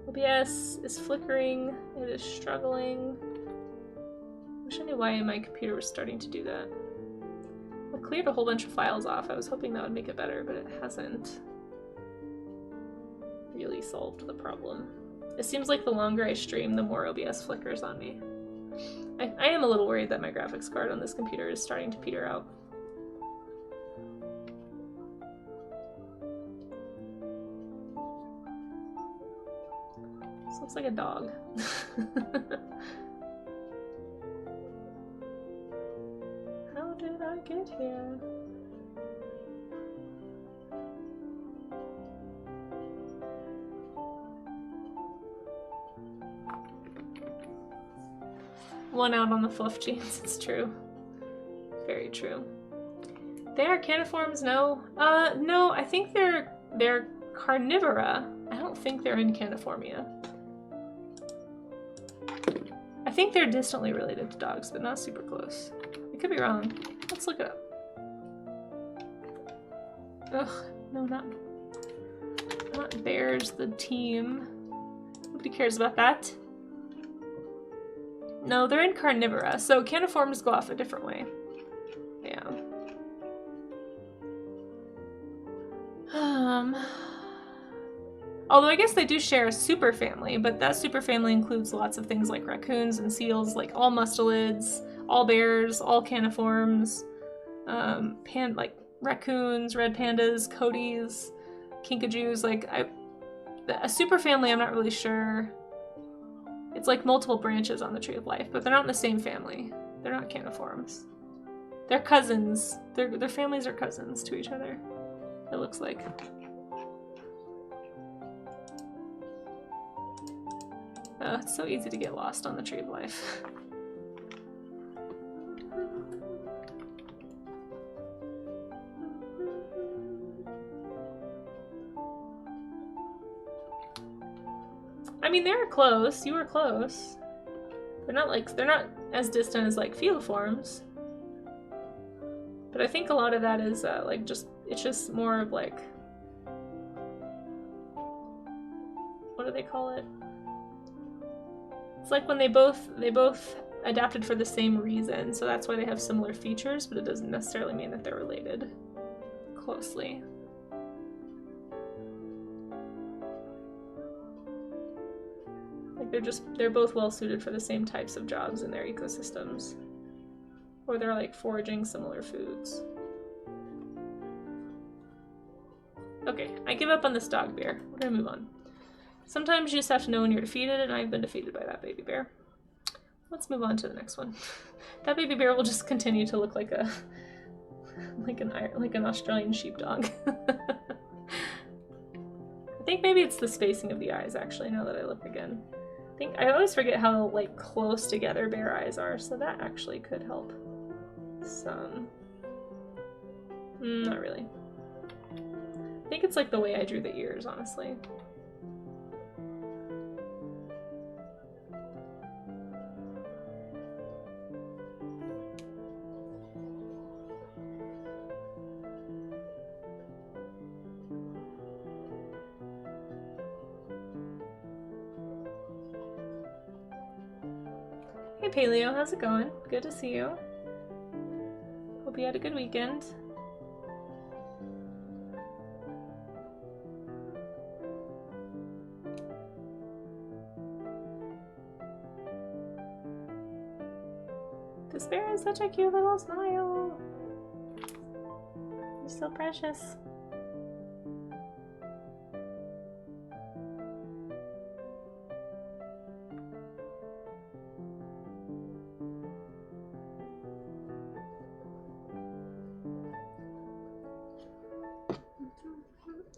OBS is flickering. It is struggling. I wish I knew why my computer was starting to do that. I cleared a whole bunch of files off. I was hoping that would make it better, but it hasn't really solved the problem. It seems like the longer I stream, the more OBS flickers on me. I am a little worried that my graphics card on this computer is starting to peter out. This looks like a dog. How did I get here? One out on the fluff genes, it's true. Very true. They are caniforms, no? No, I think they're carnivora. I don't think they're in caniformia. I think they're distantly related to dogs, but not super close. I could be wrong. Let's look it up. Ugh, no, not bears, the team. Nobody cares about that. No, they're in carnivora, so caniforms go off a different way. Yeah. Although I guess they do share a superfamily, but that superfamily includes lots of things like raccoons and seals, like all mustelids, all bears, all caniforms, like raccoons, red pandas, coatis, kinkajous. Like a superfamily, I'm not really sure. It's like multiple branches on the tree of life, but they're not in the same family. They're not caniforms. They're cousins. Their families are cousins to each other, it looks like. It's so easy to get lost on the tree of life. I mean, they're close. You were close. They're not as distant as like feliforms. But I think a lot of that is it's just more of like, what do they call it? It's like when they both adapted for the same reason, so that's why they have similar features, but it doesn't necessarily mean that they're related closely. Like they're both well suited for the same types of jobs in their ecosystems. Or they're like foraging similar foods. Okay, I give up on this dog bear. We're gonna move on. Sometimes you just have to know when you're defeated, and I've been defeated by that baby bear. Let's move on to the next one. That baby bear will just continue to look like an Australian sheepdog. I think maybe it's the spacing of the eyes, actually, now that I look again. I always forget how like close together bear eyes are, so that actually could help some. Not really. I think it's like the way I drew the ears, honestly. Hey Paleo, how's it going? Good to see you. Hope you had a good weekend. This bear has such a cute little smile. You're so precious.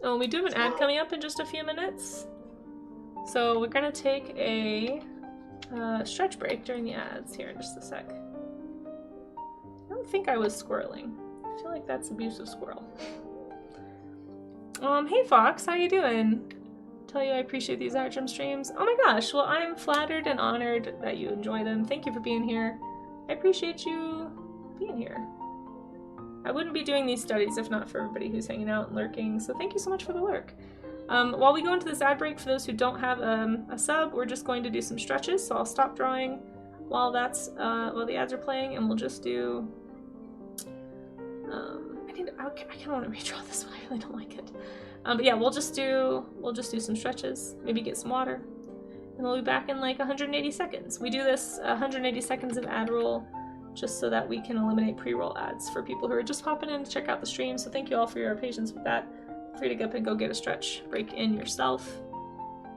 Oh, we do have an ad coming up in just a few minutes. So we're gonna take a stretch break during the ads here in just a sec. I don't think I was squirreling. I feel like that's abusive squirrel. Hey Fox, how you doing? Tell you I appreciate these art gem streams. Oh my gosh, well I'm flattered and honored that you enjoy them. Thank you for being here. I appreciate you being here. I wouldn't be doing these studies if not for everybody who's hanging out and lurking, so thank you so much for the lurk. While we go into this ad break, for those who don't have a sub, we're just going to do some stretches, so I'll stop drawing while the ads are playing, and we'll just do... I kind of want to redraw this one, I really don't like it. But yeah, we'll just do some stretches, maybe get some water, and we'll be back in like 180 seconds. We do this 180 seconds of ad roll, just so that we can eliminate pre-roll ads for people who are just popping in to check out the stream. So thank you all for your patience with that. Feel free to get up and go get a stretch break in yourself.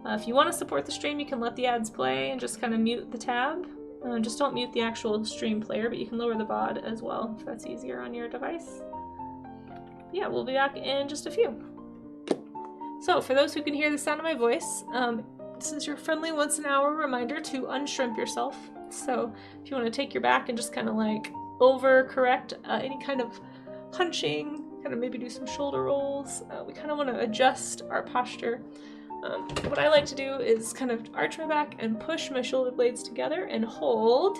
If you want to support the stream, you can let the ads play and just kind of mute the tab. Just don't mute the actual stream player, but you can lower the VOD as well if that's easier on your device. Yeah, we'll be back in just a few. So for those who can hear the sound of my voice, this is your friendly once an hour reminder to unshrimp yourself. So if you want to take your back and just kind of like over correct any kind of hunching, kind of maybe do some shoulder rolls, we kind of want to adjust our posture. What I like to do is kind of arch my back and push my shoulder blades together and hold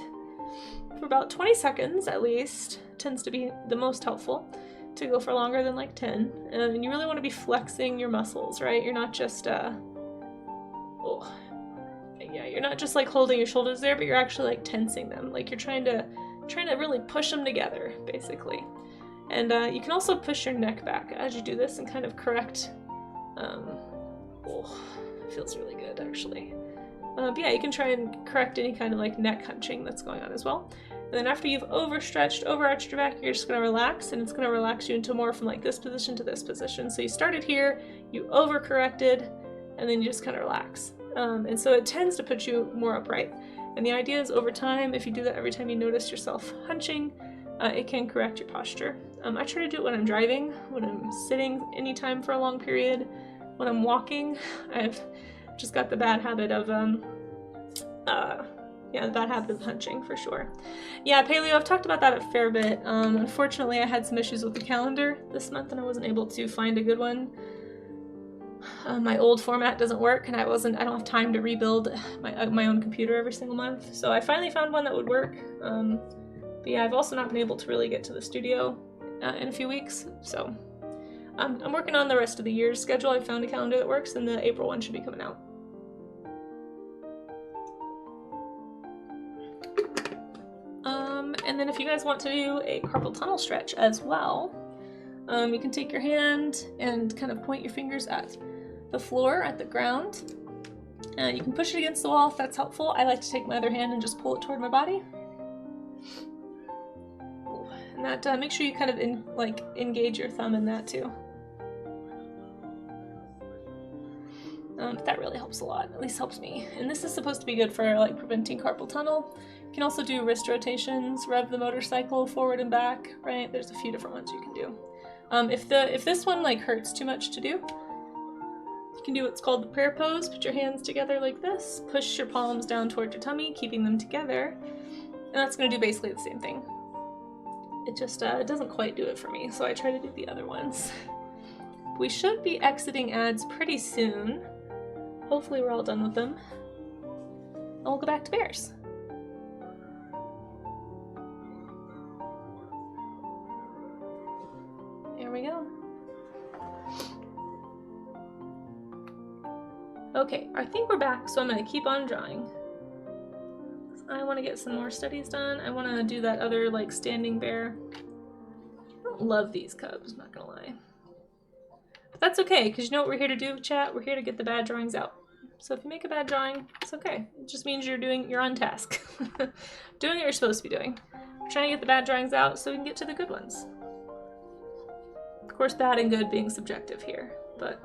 for about 20 seconds at least. Tends to be the most helpful. To go for longer than like 10. And you really want to be flexing your muscles, right? You're not just you're not just like holding your shoulders there, but you're actually like tensing them. Like you're trying to really push them together, basically. And you can also push your neck back as you do this and kind of correct. It feels really good actually. But yeah, you can try and correct any kind of like neck hunching that's going on as well. And then after you've overarched your back, you're just going to relax, and it's going to relax you into more from like this position to this position. So you started here, you overcorrected, and then you just kind of relax. And so it tends to put you more upright. And the idea is over time, if you do that every time you notice yourself hunching, it can correct your posture. I try to do it when I'm driving, when I'm sitting anytime for a long period, when I'm walking. I've just got the bad habit of the bad habit of hunching for sure. Yeah, Paleo, I've talked about that a fair bit. Unfortunately, I had some issues with the calendar this month and I wasn't able to find a good one. My old format doesn't work and I don't have time to rebuild my own computer every single month. So I finally found one that would work. But yeah, I've also not been able to really get to the studio in a few weeks. So I'm working on the rest of the year's schedule. I found a calendar that works and the April one should be coming out. And then if you guys want to do a carpal tunnel stretch as well, you can take your hand and kind of point your fingers at the floor, at the ground. You can push it against the wall if that's helpful. I like to take my other hand and just pull it toward my body. And that make sure you kind of engage your thumb in that too. That really helps a lot, at least helps me. And this is supposed to be good for like preventing carpal tunnel. You can also do wrist rotations, rev the motorcycle forward and back, right? There's a few different ones you can do. If this one like hurts too much to do, you can do what's called the prayer pose. Put your hands together like this, push your palms down toward your tummy, keeping them together, and that's going to do basically the same thing. It just it doesn't quite do it for me, so I try to do the other ones. We should be exiting ads pretty soon. Hopefully we're all done with them. And we'll go back to bears. There we go. Okay, I think we're back, so I'm going to keep on drawing. I want to get some more studies done. I want to do that other like standing bear. I don't love these cubs, not gonna lie. But that's okay, because you know what we're here to do, chat? We're here to get the bad drawings out. So if you make a bad drawing, it's okay. It just means you're on task. Doing what you're supposed to be doing. We're trying to get the bad drawings out so we can get to the good ones. Of course, bad and good being subjective here, but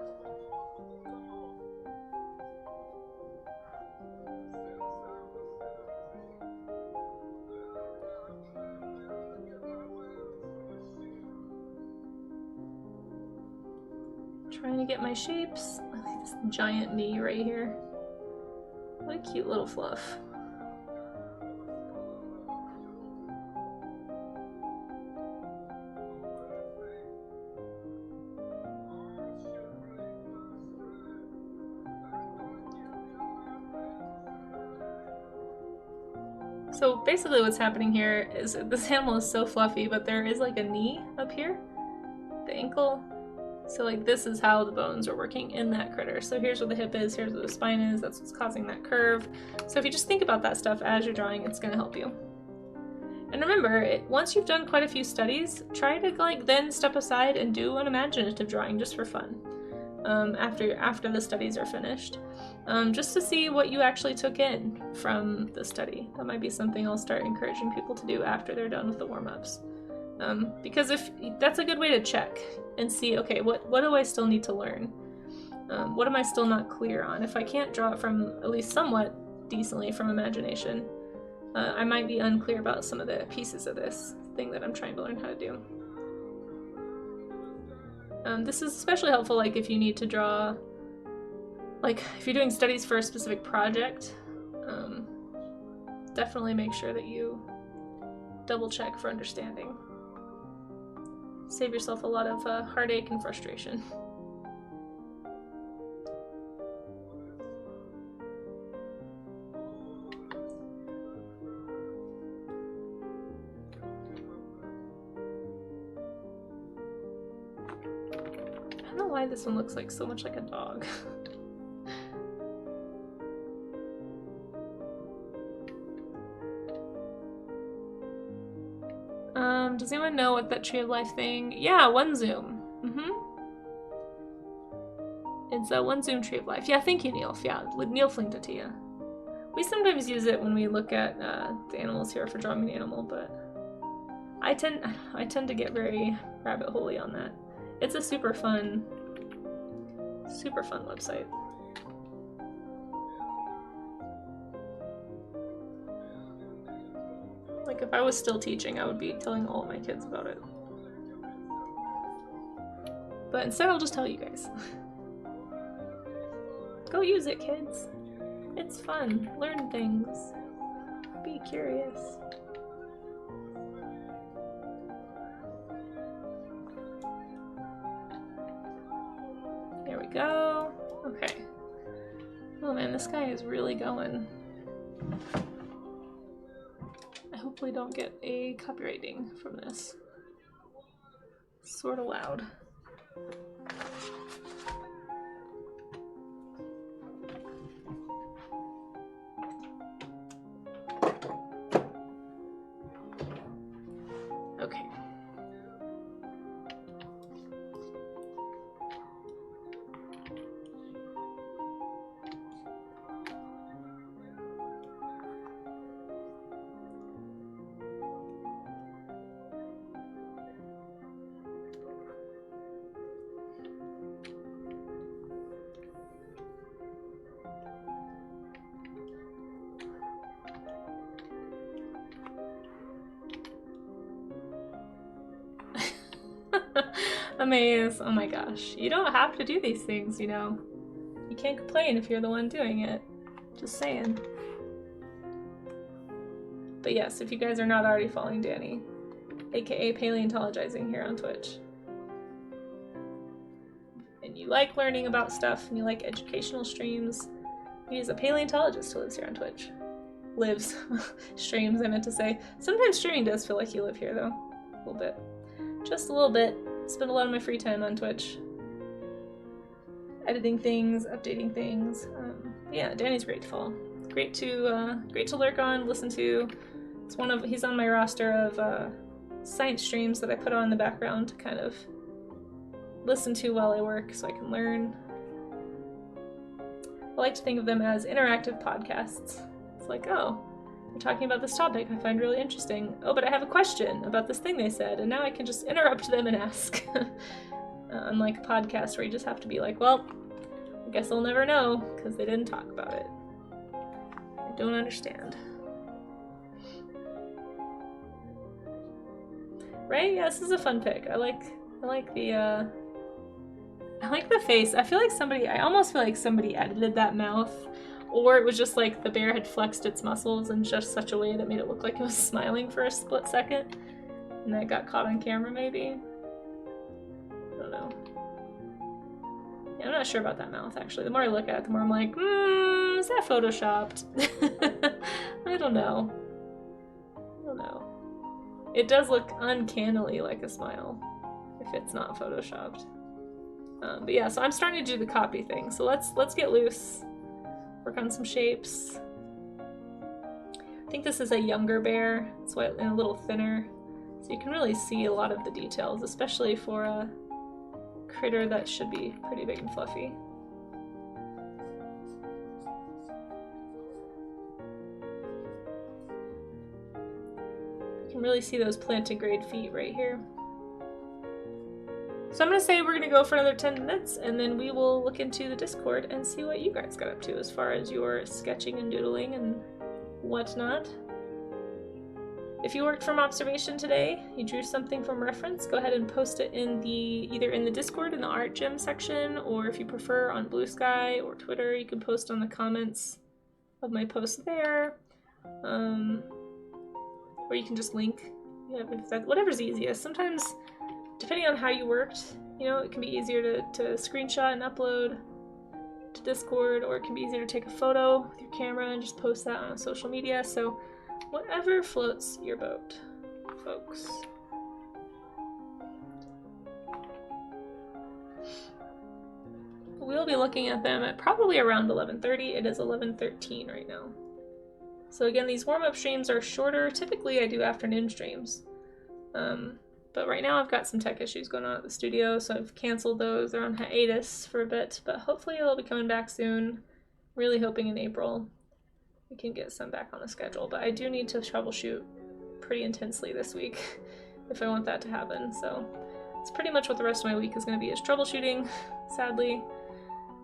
trying to get my shapes. I like this giant knee right here. What a cute little fluff. So basically what's happening here is this animal is so fluffy, but there is like a knee up here, the ankle. So like this is how the bones are working in that critter. So here's where the hip is, here's where the spine is, that's what's causing that curve. So if you just think about that stuff as you're drawing, it's gonna help you. And remember, once you've done quite a few studies, try to like then step aside and do an imaginative drawing just for fun. After the studies are finished. Just to see what you actually took in from the study. That might be something I'll start encouraging people to do after they're done with the warm-ups. Because if that's a good way to check and see, okay, what do I still need to learn? What am I still not clear on? If I can't draw it from at least somewhat decently from imagination, I might be unclear about some of the pieces of this thing that I'm trying to learn how to do. This is especially helpful like if you need to draw like, if you're doing studies for a specific project, definitely make sure that you double check for understanding. Save yourself a lot of heartache and frustration. I don't know why this one looks like so much like a dog. Does anyone know what that Tree of Life thing? Yeah, One Zoom. It's a One Zoom Tree of Life. Yeah, thank you, Neil. Yeah, Neil flinked it to you. We sometimes use it when we look at the animals here for Drawing an Animal, but I tend to get very rabbit holey on that. It's a super fun website. Like, if I was still teaching, I would be telling all of my kids about it. But instead, I'll just tell you guys. Go use it, kids. It's fun. Learn things. Be curious. There we go. Okay. Oh man, this guy is really going. I hopefully don't get a copyright ding from this. Sort of loud. Okay. Amaze. Oh my gosh. You don't have to do these things, you know. You can't complain if you're the one doing it. Just saying. But yes, if you guys are not already following Danny, aka Paleontologizing here on Twitch, and you like learning about stuff and you like educational streams, he's a paleontologist who lives here on Twitch. Lives. Streams, I meant to say. Sometimes streaming does feel like you live here though. A little bit. Just a little bit. Spend a lot of my free time on Twitch. Editing things, updating things. Yeah, Danny's great to follow. Great to lurk on, listen to. He's on my roster of science streams that I put on in the background to kind of listen to while I work so I can learn. I like to think of them as interactive podcasts. It's like, oh, we're talking about this topic I find really interesting. Oh, but I have a question about this thing they said, and now I can just interrupt them and ask. Unlike a podcast where you just have to be like, well, I guess I'll never know, because they didn't talk about it. I don't understand. Right? Yeah, this is a fun pick. I like the face. I almost feel like somebody edited that mouth. Or it was just like the bear had flexed its muscles in just such a way that made it look like it was smiling for a split second. And that got caught on camera, maybe? I don't know. Yeah, I'm not sure about that mouth, actually. The more I look at it, the more I'm like, is that photoshopped? I don't know. It does look uncannily like a smile, if it's not photoshopped. But yeah, so I'm starting to do the copy thing. So let's get loose. Work on some shapes. I think this is a younger bear. It's white and a little thinner. So you can really see a lot of the details, especially for a critter that should be pretty big and fluffy. You can really see those plantigrade feet right here. So I'm going to say we're going to go for another 10 minutes, and then we will look into the Discord and see what you guys got up to as far as your sketching and doodling and whatnot. If you worked from observation today, you drew something from reference, go ahead and post it in either in the Discord in the art gym section, or if you prefer on Blue Sky or Twitter, you can post on the comments of my post there. Or you can just link, whatever's easiest. Sometimes, depending on how you worked, you know, it can be easier to screenshot and upload to Discord, or it can be easier to take a photo with your camera and just post that on social media. So whatever floats your boat, folks. We'll be looking at them at probably around 11:30. It is 11:13 right now. So again, these warm-up streams are shorter. Typically I do afternoon streams. But right now I've got some tech issues going on at the studio, so I've canceled those. They're on hiatus for a bit, but hopefully they'll be coming back soon. Really hoping in April we can get some back on the schedule, but I do need to troubleshoot pretty intensely this week if I want that to happen. So it's pretty much what the rest of my week is going to be, is troubleshooting, sadly,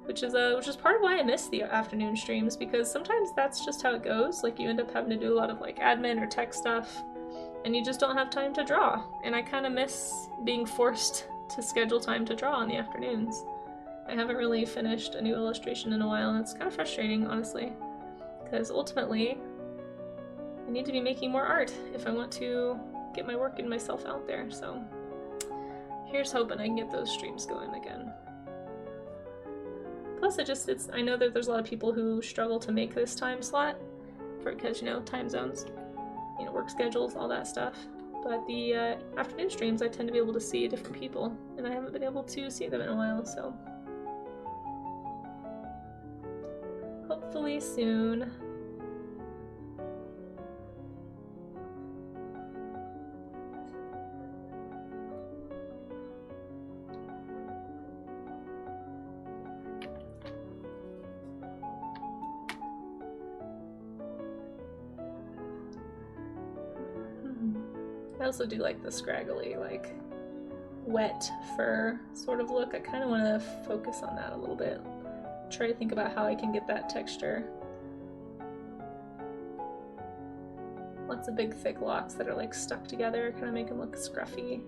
which is part of why I miss the afternoon streams, because sometimes that's just how it goes. Like, you end up having to do a lot of like admin or tech stuff, and you just don't have time to draw. And I kind of miss being forced to schedule time to draw in the afternoons. I haven't really finished a new illustration in a while, and it's kind of frustrating, honestly, because ultimately I need to be making more art if I want to get my work and myself out there. So here's hoping I can get those streams going again. Plus, I know that there's a lot of people who struggle to make this time slot because, you know, time zones, you know, work schedules, all that stuff. But the afternoon streams, I tend to be able to see different people, and I haven't been able to see them in a while, so hopefully soon. I also do like the scraggly, like, wet fur sort of look. I kind of want to focus on that a little bit. Try to think about how I can get that texture. Lots of big thick locks that are like stuck together, kind of make them look scruffy.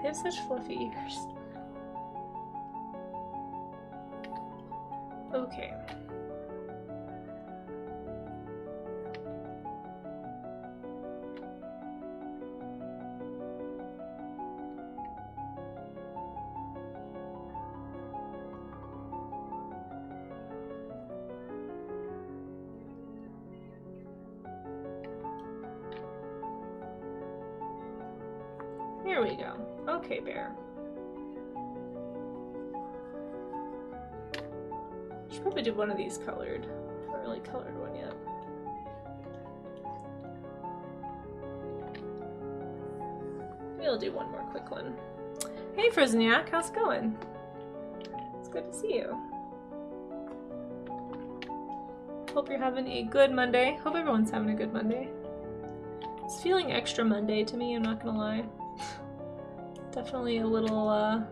They have such fluffy ears. Okay. Here we go. Okay, bear. Should probably do one of these colored. Haven't really colored one yet. Maybe I'll do one more quick one. Hey, Frozenyak, how's it going? It's good to see you. Hope you're having a good Monday. Hope everyone's having a good Monday. It's feeling extra Monday to me, I'm not gonna lie. Definitely a little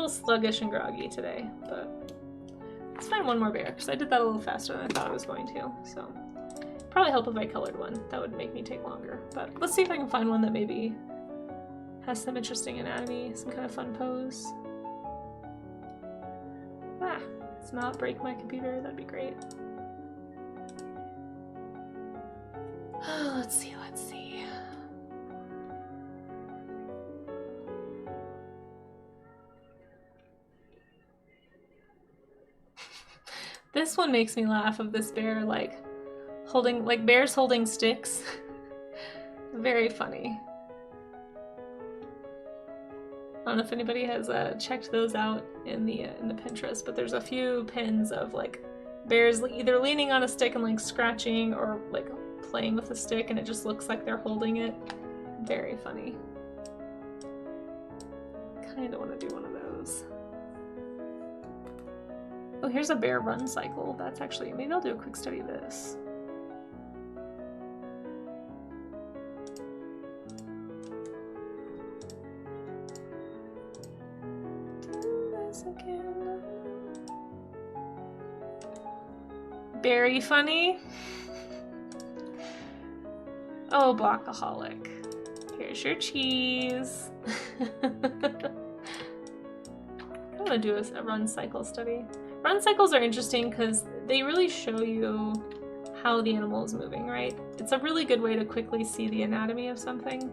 sluggish and groggy today, but let's find one more bear, because I did that a little faster than I thought I was going to, so probably help if I colored one. That would make me take longer, but let's see if I can find one that maybe has some interesting anatomy, some kind of fun pose. Ah, let's not break my computer, that'd be great. Let's see, let's see. This one makes me laugh, of this bear like holding, like bears holding sticks. Very funny. I don't know if anybody has checked those out in the Pinterest, but there's a few pins of like bears either leaning on a stick and like scratching or like playing with the stick, and it just looks like they're holding it. Very funny. Kind of want to do one of those. Oh, here's a bear run cycle. That's actually, maybe I'll do a quick study of this. Very funny. Oh, Blockaholic. Here's your cheese. I'm gonna do a run cycle study. Run cycles are interesting because they really show you how the animal is moving, right? It's a really good way to quickly see the anatomy of something.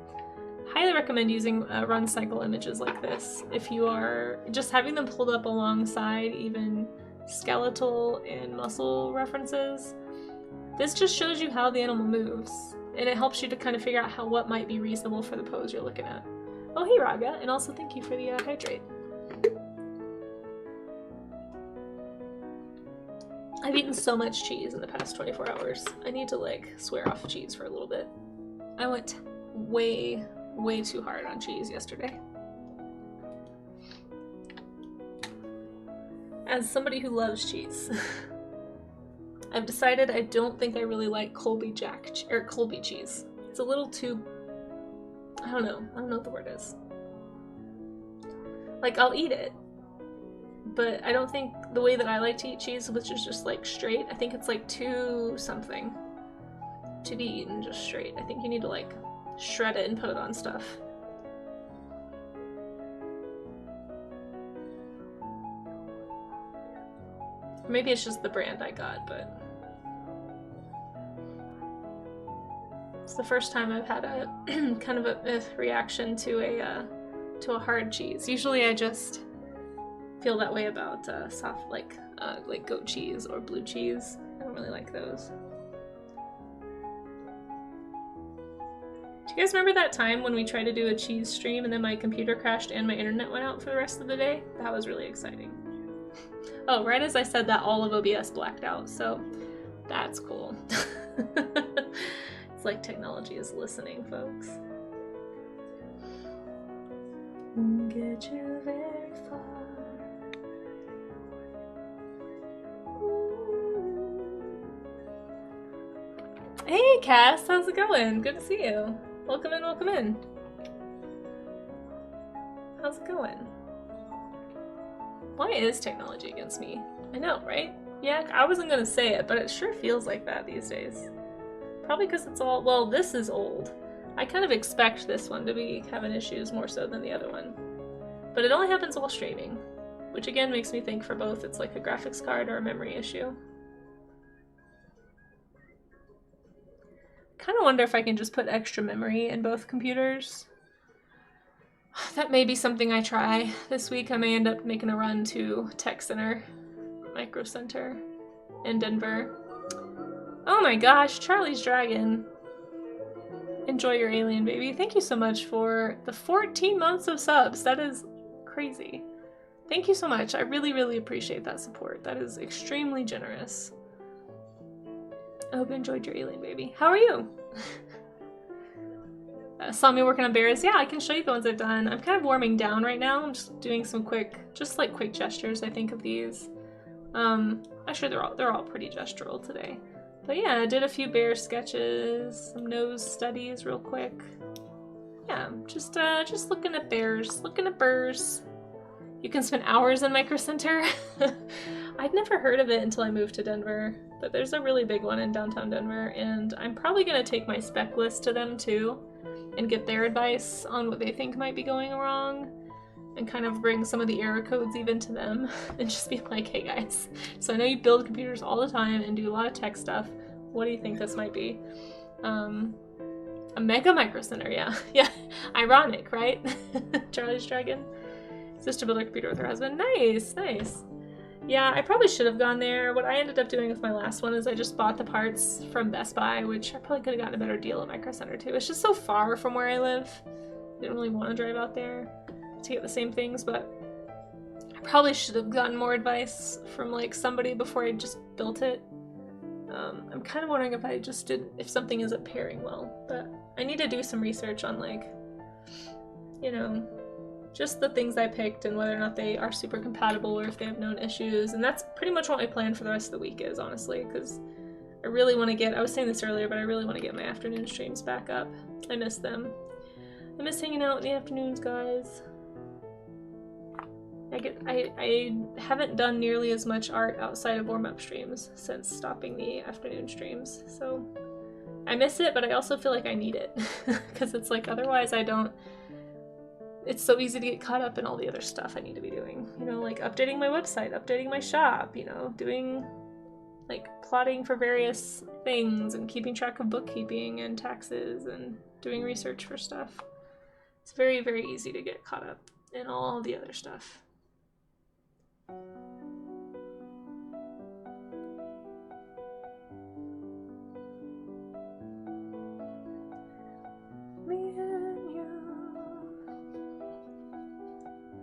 Highly recommend using run cycle images like this if you are just having them pulled up alongside even skeletal and muscle references. This just shows you how the animal moves, and it helps you to kind of figure out what might be reasonable for the pose you're looking at. Oh, hey Raga, and also thank you for the hydrate. I've eaten so much cheese in the past 24 hours. I need to like swear off cheese for a little bit. I went way too hard on cheese yesterday. As somebody who loves cheese, I've decided I don't think I really like Colby cheese. It's a little too, I don't know what the word is. Like, I'll eat it, but I don't think the way that I like to eat cheese, which is just like straight, I think it's like too something to be eaten just straight. I think you need to like shred it and put it on stuff. Maybe it's just the brand I got, but it's the first time I've had a kind of a reaction to a hard cheese. Usually I just feel that way about soft, like goat cheese or blue cheese. I don't really like those. Do you guys remember that time when we tried to do a cheese stream and then my computer crashed and my internet went out for the rest of the day? That was really exciting. Oh, right as I said that, all of OBS blacked out, so that's cool. It's like technology is listening, folks. Won't get you very far. Hey Cass, how's it going? Good to see you. Welcome in, welcome in. How's it going? Why is technology against me? I know, right? Yeah, I wasn't gonna say it, but it sure feels like that these days. Probably because it's all, well, this is old. I kind of expect this one to be having issues more so than the other one. But it only happens while streaming, which again makes me think for both it's like a graphics card or a memory issue. Kind of wonder if I can just put extra memory in both computers. That may be something I try this week. I may end up making a run to Tech Center, Micro Center in Denver. Oh my gosh, Charlie's Dragon. Enjoy your alien baby. Thank you so much for the 14 months of subs. That is crazy. Thank you so much. I really, really appreciate that support. That is extremely generous. I hope you enjoyed your alien baby. How are you? Saw me working on bears. Yeah, I can show you the ones I've done. I'm kind of warming down right now. I'm just doing some quick gestures, I think, of these. Actually, they're all pretty gestural today. But yeah, I did a few bear sketches, some nose studies real quick. Yeah, just looking at bears, looking at burrs. You can spend hours in Micro Center. I'd never heard of it until I moved to Denver, but there's a really big one in downtown Denver, and I'm probably gonna take my spec list to them too, and get their advice on what they think might be going wrong, and kind of bring some of the error codes even to them, and just be like, hey guys, so I know you build computers all the time and do a lot of tech stuff. What do you think this might be? A mega Micro Center, yeah. Yeah, ironic, right? Charlie's Dragon. Sister built a computer with her husband. Nice, nice. Yeah, I probably should have gone there. What I ended up doing with my last one is I just bought the parts from Best Buy, which I probably could have gotten a better deal at Micro Center too. It's just so far from where I live. I didn't really want to drive out there to get the same things, but I probably should have gotten more advice from like somebody before I just built it. I'm kind of wondering if something isn't pairing well, but I need to do some research on like, you know, just the things I picked and whether or not they are super compatible or if they have known issues. And that's pretty much what my plan for the rest of the week is, honestly, because I really want to get, I was saying this earlier, but I really want to get my afternoon streams back up. I miss them. I miss hanging out in the afternoons, guys. I haven't done nearly as much art outside of warm-up streams since stopping the afternoon streams, so I miss it, but I also feel like I need it, because it's like otherwise I don't. It's so easy to get caught up in all the other stuff I need to be doing. You know, like updating my website, updating my shop, you know, doing, like, plotting for various things and keeping track of bookkeeping and taxes and doing research for stuff. It's very, very easy to get caught up in all the other stuff.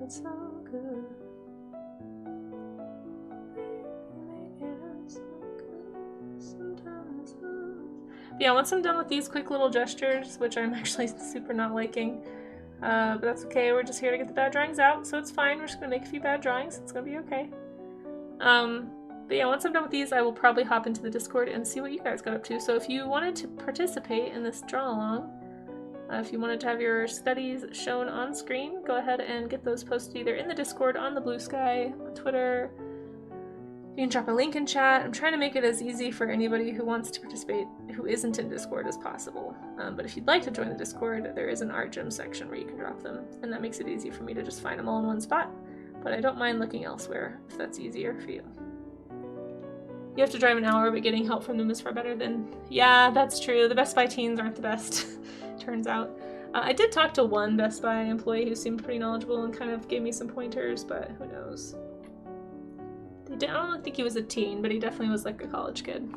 It's so good. So good. Sometimes. But yeah, once I'm done with these quick little gestures, which I'm actually super not liking, but that's okay. We're just here to get the bad drawings out, so it's fine. We're just gonna make a few bad drawings. It's gonna be okay. But yeah, once I'm done with these, I will probably hop into the Discord and see what you guys got up to. So if you wanted to participate in this draw along, if you wanted to have your studies shown on screen, go ahead and get those posted either in the Discord, on the Blue Sky, on Twitter. You can drop a link in chat. I'm trying to make it as easy for anybody who wants to participate who isn't in Discord as possible. But if you'd like to join the Discord, there is an art gym section where you can drop them, and that makes it easy for me to just find them all in one spot. But I don't mind looking elsewhere if that's easier for you. You have to drive an hour, but getting help from them is far better than... Yeah, that's true. The Best Buy teens aren't the best, turns out. I did talk to one Best Buy employee who seemed pretty knowledgeable and kind of gave me some pointers, but who knows. I don't think he was a teen, but he definitely was like a college kid.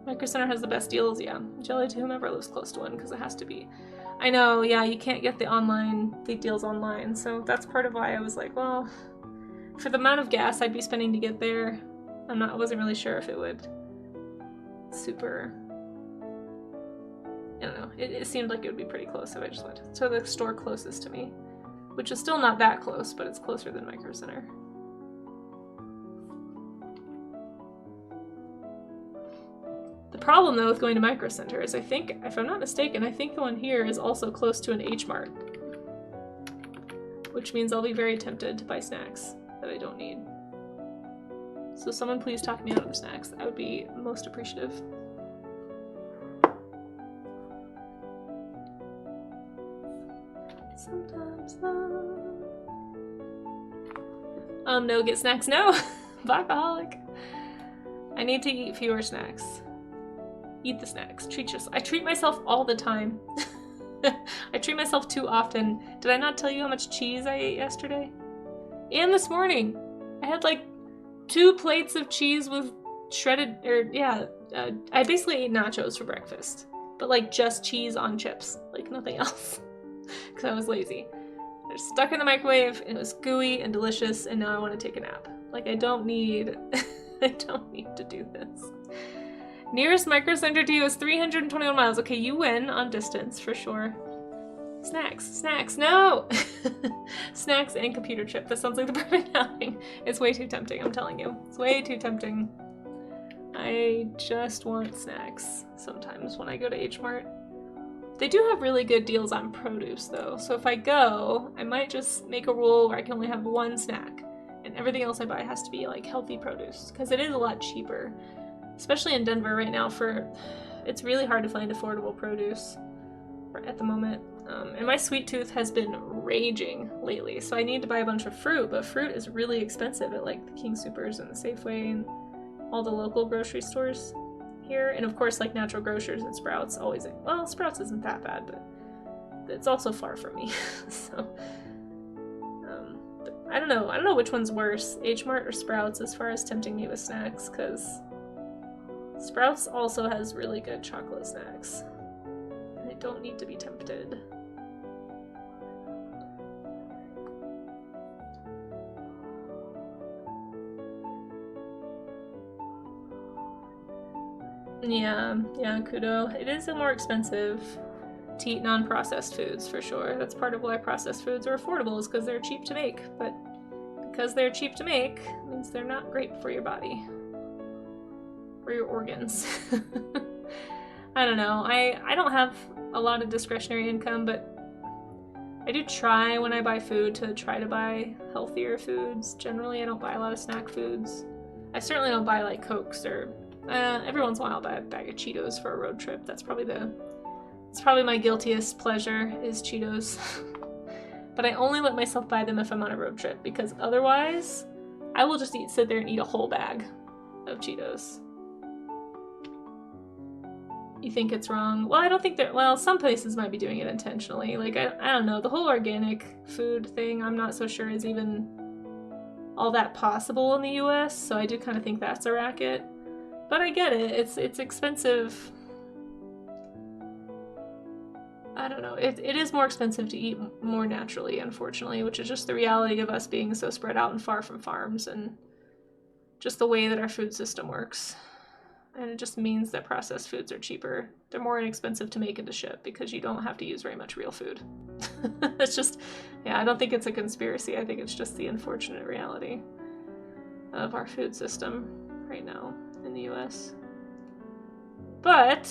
Micro Center has the best deals, yeah. Jelly to whomever lives close to one, because it has to be. I know, yeah, you can't get the deals online, so that's part of why I was like, well... For the amount of gas I'd be spending to get there, I wasn't really sure if it would super, I don't know, it seemed like it would be pretty close if I just went to the store closest to me, which is still not that close, but it's closer than Micro Center. The problem though with going to Micro Center is I think, if I'm not mistaken, I think the one here is also close to an H-Mart, which means I'll be very tempted to buy snacks that I don't need. So someone please talk me out of the snacks. I would be most appreciative. Sometimes love. No, get snacks, no! Blackaholic. I need to eat fewer snacks. Eat the snacks. Treat yourself. I treat myself all the time. I treat myself too often. Did I not tell you how much cheese I ate yesterday? And this morning, I had like 2 plates of cheese with shredded, I basically ate nachos for breakfast, but like just cheese on chips, like nothing else, because I was lazy. I just stuck in the microwave, and it was gooey and delicious, and now I want to take a nap. Like I don't need to do this. Nearest Micro Center to you is 321 miles. Okay, you win on distance for sure. Snacks, no! Snacks and computer chip. That sounds like the perfect outing. It's way too tempting, I'm telling you. It's way too tempting. I just want snacks sometimes when I go to H-Mart. They do have really good deals on produce though, so if I go, I might just make a rule where I can only have 1 snack, and everything else I buy has to be like healthy produce, because it is a lot cheaper. Especially in Denver right now, it's really hard to find affordable produce at the moment. And my sweet tooth has been raging lately, so I need to buy a bunch of fruit, but fruit is really expensive at like the King Soopers and the Safeway and all the local grocery stores here. And of course, like Natural Grocers and Sprouts always, well, Sprouts isn't that bad, but it's also far from me. So I don't know. I don't know which one's worse, H Mart or Sprouts, as far as tempting me with snacks, because Sprouts also has really good chocolate snacks. I don't need to be tempted. Yeah, Kudo. It is more expensive to eat non-processed foods, for sure. That's part of why processed foods are affordable, is because they're cheap to make. But because they're cheap to make, means they're not great for your body. Or your organs. I don't know. I don't have a lot of discretionary income, but I do try when I buy food to try to buy healthier foods. Generally, I don't buy a lot of snack foods. I certainly don't buy like Cokes or every once in a while I'll buy a bag of Cheetos for a road trip. That's probably my guiltiest pleasure is Cheetos. But I only let myself buy them if I'm on a road trip, because otherwise I will just sit there and eat a whole bag of Cheetos. You think it's wrong? Well, I don't think that, well, some places might be doing it intentionally. Like, I don't know, the whole organic food thing, I'm not so sure is even all that possible in the US, so I do kind of think that's a racket. But I get it, it's expensive. I don't know, it is more expensive to eat more naturally, unfortunately, which is just the reality of us being so spread out and far from farms, and just the way that our food system works. And it just means that processed foods are cheaper. They're more inexpensive to make and to ship because you don't have to use very much real food. It's just, yeah, I don't think it's a conspiracy. I think it's just the unfortunate reality of our food system right now in the US. But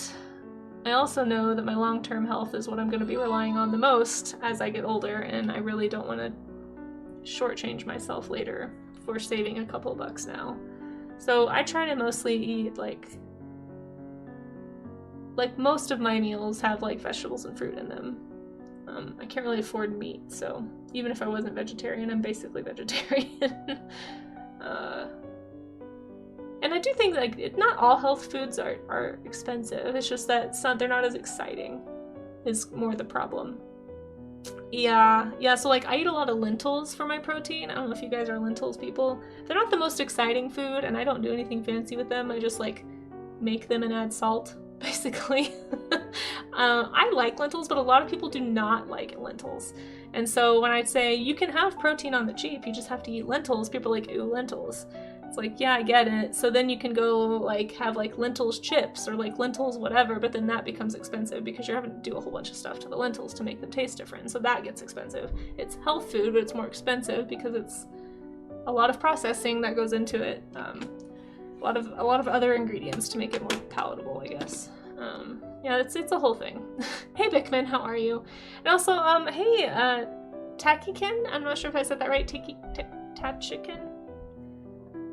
I also know that my long-term health is what I'm going to be relying on the most as I get older, and I really don't want to shortchange myself later for saving a couple bucks now. So I try to mostly eat like most of my meals have like vegetables and fruit in them. I can't really afford meat, so even if I wasn't vegetarian, I'm basically vegetarian. And I do think like not all health foods are expensive. It's just that they're not as exciting is more the problem. Yeah, so like I eat a lot of lentils for my protein. I don't know if you guys are lentils people. They're not the most exciting food, and I don't do anything fancy with them. I just like make them and add salt, basically. I like lentils, but a lot of people do not like lentils. And so when I'd say you can have protein on the cheap, you just have to eat lentils, people are like, ooh, lentils. It's like, yeah, I get it. So then you can go like have like lentils chips or like lentils whatever, but then that becomes expensive because you're having to do a whole bunch of stuff to the lentils to make them taste different. So that gets expensive. It's health food, but it's more expensive because it's a lot of processing that goes into it. A lot of other ingredients to make it more palatable, I guess. Yeah, it's a whole thing. Hey Bickman, how are you? And also, hey, Takikin, I'm not sure if I said that right. Tachikin?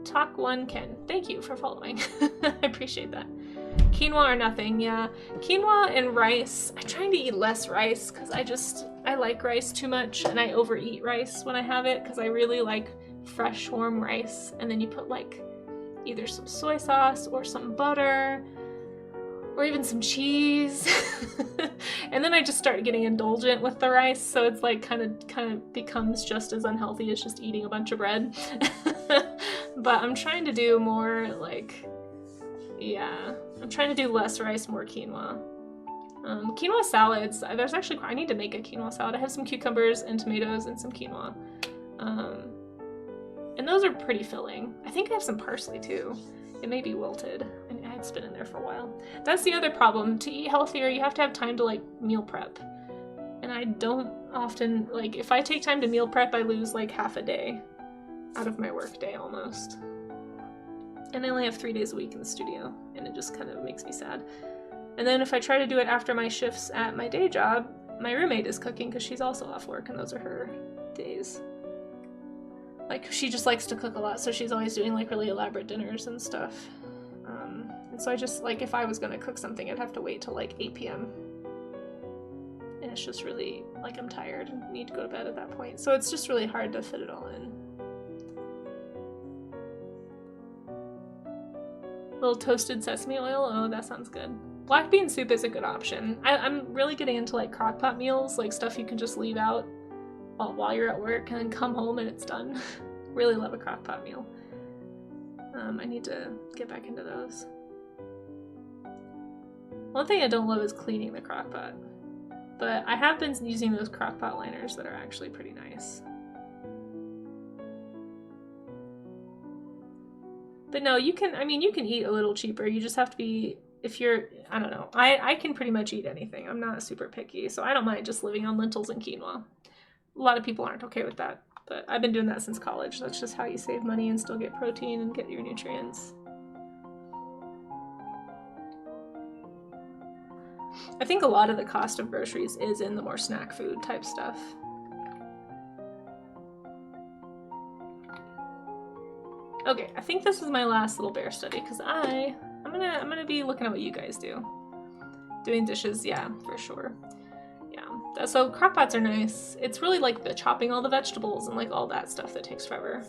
Talk one Ken. Thank you for following. I appreciate that. Quinoa or nothing, yeah. Quinoa and rice. I'm trying to eat less rice because I like rice too much, and I overeat rice when I have it because I really like fresh warm rice, and then you put like either some soy sauce or some butter or even some cheese. And then I just start getting indulgent with the rice, so it's like kind of becomes just as unhealthy as just eating a bunch of bread. But I'm trying to do more like, yeah, I'm trying to do less rice, more quinoa. Quinoa salads, I need to make a quinoa salad. I have some cucumbers and tomatoes and some quinoa. And those are pretty filling. I think I have some parsley too. It may be wilted. It's been in there for a while. That's the other problem. To eat healthier, you have to have time to like meal prep. And I don't often, like if I take time to meal prep, I lose like half a day out of my work day almost. And I only have 3 days a week in the studio, and it just kind of makes me sad. And then if I try to do it after my shifts at my day job, my roommate is cooking because she's also off work, and those are her days. Like, she just likes to cook a lot, so she's always doing like really elaborate dinners and stuff. And so I just, like, if I was gonna cook something, I'd have to wait till like 8 p.m. And it's just really, like, I'm tired and need to go to bed at that point. So it's just really hard to fit it all in. Little toasted sesame oil, oh, that sounds good. Black bean soup is a good option. I'm really getting into like crock pot meals, like stuff you can just leave out while you're at work and then come home and it's done. Really love a crock pot meal. I need to get back into those. One thing I don't love is cleaning the crock pot, but I have been using those crock pot liners that are actually pretty nice. But no, you can eat a little cheaper. You just have to be, I don't know. I can pretty much eat anything. I'm not super picky, so I don't mind just living on lentils and quinoa. A lot of people aren't okay with that, but I've been doing that since college. That's just how you save money and still get protein and get your nutrients. I think a lot of the cost of groceries is in the more snack food type stuff. Okay, I think this is my last little bear study because I'm gonna be looking at what you guys do. Doing dishes, yeah, for sure. Yeah, so crock pots are nice. It's really like the chopping all the vegetables and like all that stuff that takes forever.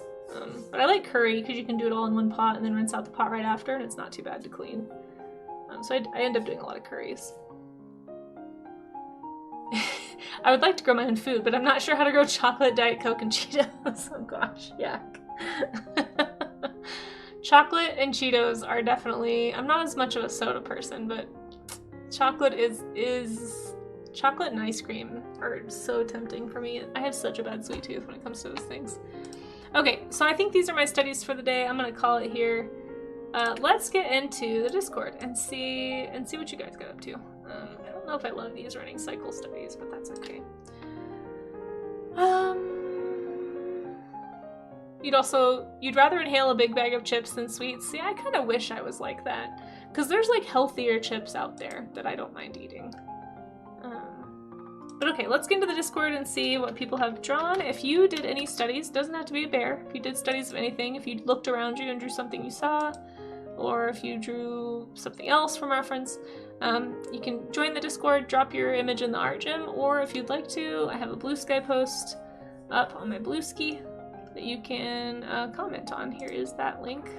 But I like curry because you can do it all in one pot and then rinse out the pot right after, and it's not too bad to clean. So I end up doing a lot of curries. I would like to grow my own food, but I'm not sure how to grow chocolate, Diet Coke, and Cheetos. Oh gosh, yuck. Chocolate and Cheetos are definitely, I'm not as much of a soda person, but chocolate chocolate and ice cream are so tempting for me. I have such a bad sweet tooth when it comes to those things. Okay, so I think these are my studies for the day. I'm gonna call it here. Let's get into the Discord and see what you guys got up to. I don't know if I love these running cycle studies, but that's okay. You'd rather inhale a big bag of chips than sweets. See, I kind of wish I was like that, because there's like healthier chips out there that I don't mind eating. But okay, let's get into the Discord and see what people have drawn. If you did any studies, doesn't have to be a bear. If you did studies of anything, if you looked around you and drew something you saw, or if you drew something else from reference, you can join the Discord, drop your image in the art gym, or if you'd like to, I have a Blue Sky post up on my Bluesky that you can comment on. Here is that link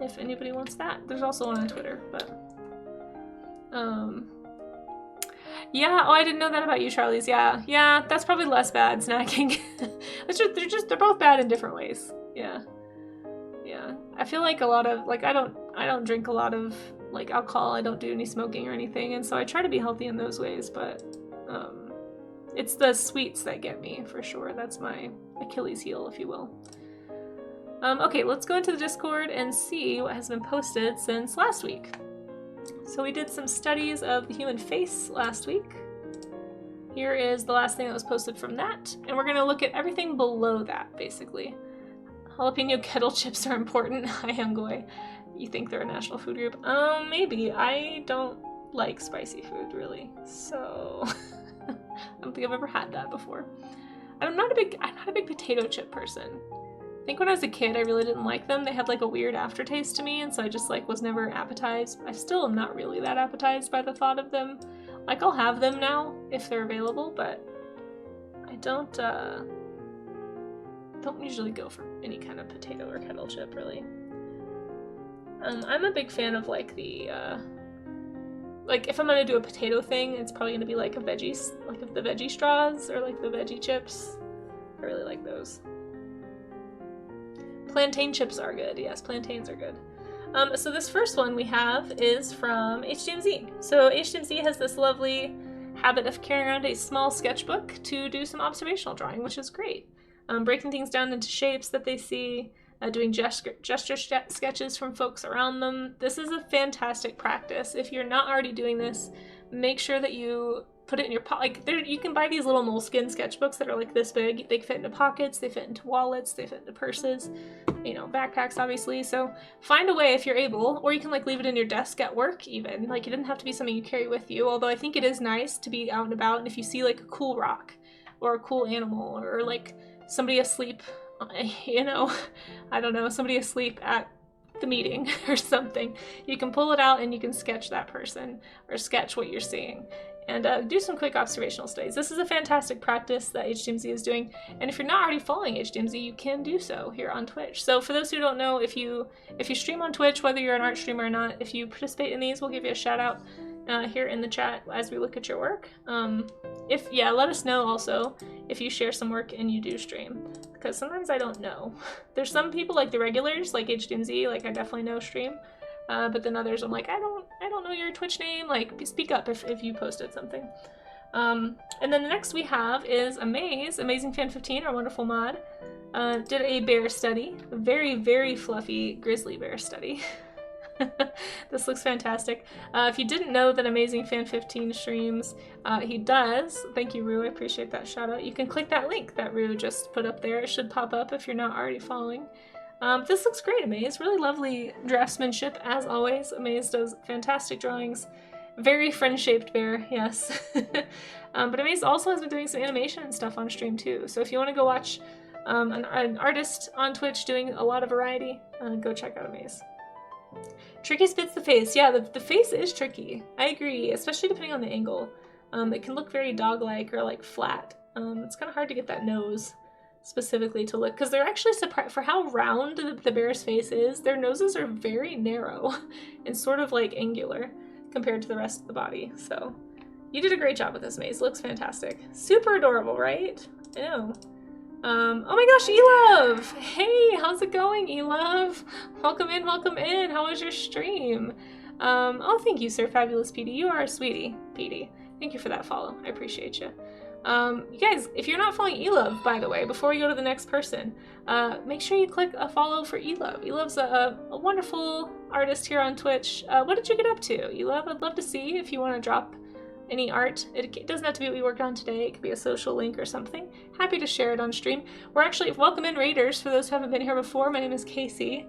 if anybody wants that. There's also one on Twitter, but yeah, oh, I didn't know that about you, Charlie's. Yeah, that's probably less bad, snacking. They're both bad in different ways. Yeah. I feel like a lot of, like, I don't drink a lot of, like, alcohol. I don't do any smoking or anything, and so I try to be healthy in those ways, but it's the sweets that get me, for sure. That's my Achilles heel, if you will. Okay, let's go into the Discord and see what has been posted since last week. So we did some studies of the human face last week. Here is the last thing that was posted from that, and we're going to look at everything below that, basically. Jalapeno kettle chips are important. Hi, Hungoi. You think they're a national food group? Maybe. I don't like spicy food, really, so I don't think I've ever had that before. I'm not a big potato chip person. I think when I was a kid, I really didn't like them. They had like a weird aftertaste to me, and so I just like was never appetized. I still am not really that appetized by the thought of them. Like, I'll have them now if they're available, but I don't usually go for any kind of potato or kettle chip, really. I'm a big fan of like the like if I'm gonna do a potato thing, it's probably gonna be like the veggie straws or like the veggie chips. I really like those. Plantain chips are good. Yes, plantains are good. So this first one we have is from HDMZ. So HDMZ has this lovely habit of carrying around a small sketchbook to do some observational drawing, which is great. Breaking things down into shapes that they see, doing gesture sketches from folks around them. This is a fantastic practice. If you're not already doing this, make sure that you put it in your pocket. Like, you can buy these little moleskin sketchbooks that are like this big. They fit into pockets, they fit into wallets, they fit into purses, you know, backpacks, obviously. So find a way if you're able, or you can like leave it in your desk at work even. Like, it doesn't have to be something you carry with you, although I think it is nice to be out and about, and if you see like a cool rock or a cool animal or like somebody asleep, you know, I don't know, somebody asleep at the meeting or something, you can pull it out and you can sketch that person or sketch what you're seeing and do some quick observational studies. This is a fantastic practice that HDMZ is doing, and if you're not already following HDMZ, you can do so here on Twitch. So for those who don't know, if you stream on Twitch, whether you're an art streamer or not, if you participate in these, we'll give you a shout out here in the chat as we look at your work. yeah, let us know also if you share some work and you do stream, because sometimes I don't know. There's some people like the regulars, like HDMZ, like I definitely know stream, but then others I'm like, I don't know your Twitch name, like speak up if you posted something. And then the next we have is Amazing Fan 15, our wonderful mod, did a bear study, a very, very fluffy grizzly bear study. This looks fantastic. If you didn't know that Amazing Fan 15 streams, he does. Thank you, Rue. I appreciate that shout out. You can click that link that Rue just put up there. It should pop up if you're not already following. This looks great, Amaze. Really lovely draftsmanship, as always. Amaze does fantastic drawings. Very friend-shaped bear, yes. But Amaze also has been doing some animation and stuff on stream, too. So if you want to go watch an artist on Twitch doing a lot of variety, go check out Amaze. Tricky spits the face. Yeah, the face is tricky. I agree, especially depending on the angle. It can look very dog-like or like flat. It's kind of hard to get that nose specifically to look, because they're actually surprised for how round the bear's face is. Their noses are very narrow and sort of like angular compared to the rest of the body. So you did a great job with this, Maze. Looks fantastic. Super adorable, right? I know. Oh my gosh, Elove! Hey, how's it going, Elove? Welcome in, welcome in. How was your stream? Oh, thank you, Sir Fabulous PD. You are a sweetie, PD. Thank you for that follow. I appreciate you. You guys, if you're not following Elove, by the way, before we go to the next person, make sure you click a follow for Elove. Elove's a wonderful artist here on Twitch. What did you get up to, Elove? I'd love to see if you want to drop any art. It doesn't have to be what we worked on today. It could be a social link or something. Happy to share it on stream. We're actually, welcome in raiders, for those who haven't been here before. My name is Casey.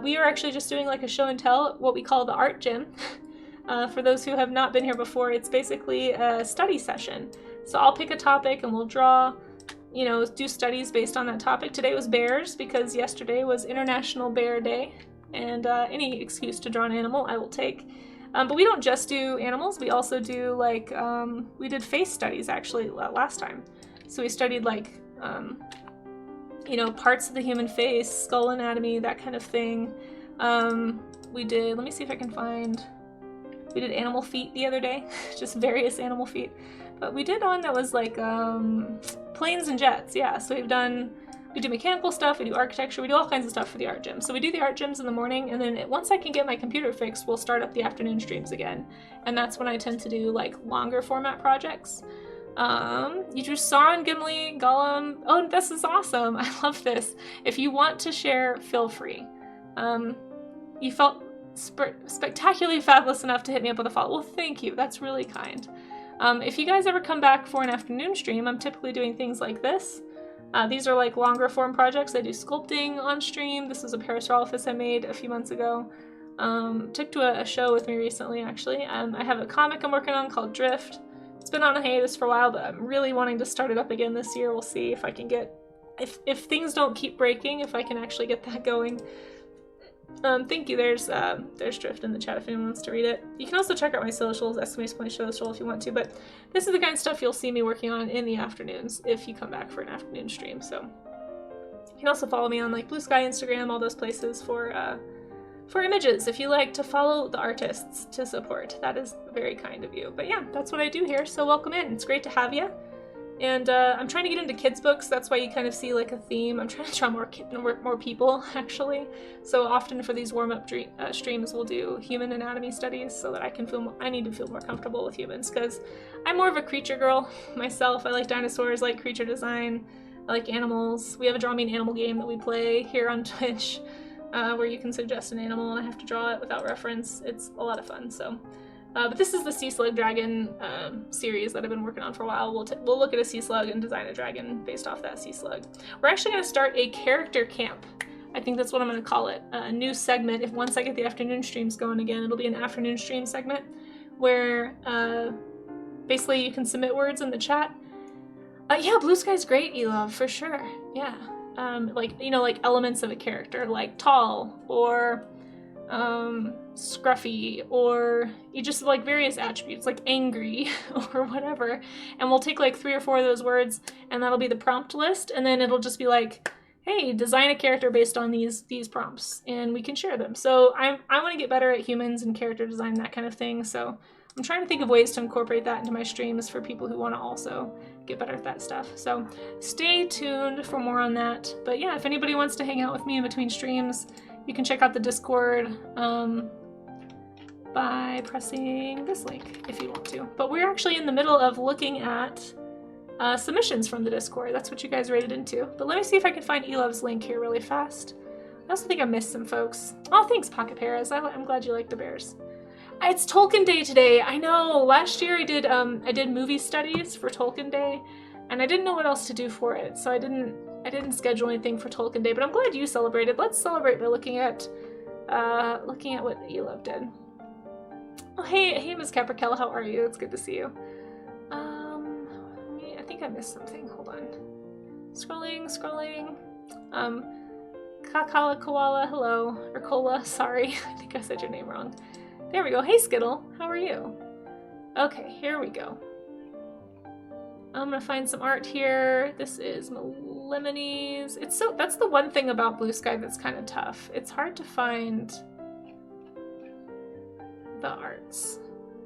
We are actually just doing like a show and tell, what we call the art gym. For those who have not been here before, it's basically a study session. So I'll pick a topic and we'll draw, you know, do studies based on that topic. Today was bears because yesterday was International Bear Day, and any excuse to draw an animal I will take. But we don't just do animals, we also do like, we did face studies actually last time. So we studied like, you know, parts of the human face, skull anatomy, that kind of thing. We did, let me see if I can find, we did animal feet the other day, just various animal feet. But we did one that was like planes and jets, yeah. So we do mechanical stuff, we do architecture, we do all kinds of stuff for the art gym. So we do the art gyms in the morning, and then once I can get my computer fixed, we'll start up the afternoon streams again. And that's when I tend to do like longer format projects. You drew Sauron, Gimli, Gollum. Oh, this is awesome. I love this. If you want to share, feel free. You felt spectacularly fabulous enough to hit me up with a follow. Well, thank you. That's really kind. If you guys ever come back for an afternoon stream, I'm typically doing things like this. These are like longer form projects. I do sculpting on stream. This is a Parasaurolophus I made a few months ago. Took to a show with me recently, actually. I have a comic I'm working on called Drift. It's been on a hiatus for a while, but I'm really wanting to start it up again this year. We'll see if I can get, if things don't keep breaking, if I can actually get that going. Thank you. There's Drift in the chat if anyone wants to read it. You can also check out my socials, !social if you want to, but this is the kind of stuff you'll see me working on in the afternoons if you come back for an afternoon stream. So you can also follow me on like Blue Sky, Instagram, all those places for images if you like to follow the artists to support. That is very kind of you. But yeah, that's what I do here, so welcome in. It's great to have you. And I'm trying to get into kids' books. That's why you kind of see like a theme. I'm trying to draw more people, actually. So often for these warm-up streams, we'll do human anatomy studies so that I can I need to feel more comfortable with humans, because I'm more of a creature girl myself. I like dinosaurs, I like creature design, I like animals. We have a Draw Me an Animal game that we play here on Twitch, where you can suggest an animal and I have to draw it without reference. It's a lot of fun, so. But this is the Sea Slug Dragon series that I've been working on for a while. We'll look at a sea slug and design a dragon based off that sea slug. We're actually going to start a character camp. I think that's what I'm going to call it. A new segment. Once I get the afternoon streams going again, it'll be an afternoon stream segment where basically you can submit words in the chat. Yeah, Blue Sky's great, Elove, for sure. Yeah. Like, you know, like elements of a character, like tall or scruffy, or you just like various attributes like angry or whatever, and we'll take like 3 or 4 of those words and that'll be the prompt list, and then it'll just be like, hey, design a character based on these prompts, and we can share them. So I want to get better at humans and character design, that kind of thing, so I'm trying to think of ways to incorporate that into my streams for people who want to also get better at that stuff. So stay tuned for more on that. But yeah, if anybody wants to hang out with me in between streams, you can check out the Discord by pressing this link if you want to. But we're actually in the middle of looking at submissions from the Discord. That's what you guys rated into. But let me see if I can find Elove's link here really fast. I also think I missed some folks. Oh, thanks, Pocket Paras. I'm glad you like the bears. It's Tolkien Day today. I know. Last year I did movie studies for Tolkien Day, and I didn't know what else to do for it, so I didn't schedule anything for Tolkien Day. But I'm glad you celebrated. Let's celebrate by looking at what Elove did. Oh, hey, Ms. Capricello, how are you? It's good to see you. I think I missed something. Hold on. Scrolling. Kakala Koala, hello. Or Cola, sorry. I think I said your name wrong. There we go. Hey, Skittle. How are you? Okay, here we go. I'm gonna find some art here. This is Lemonies. That's the one thing about Blue Sky that's kind of tough. It's hard to find the arts.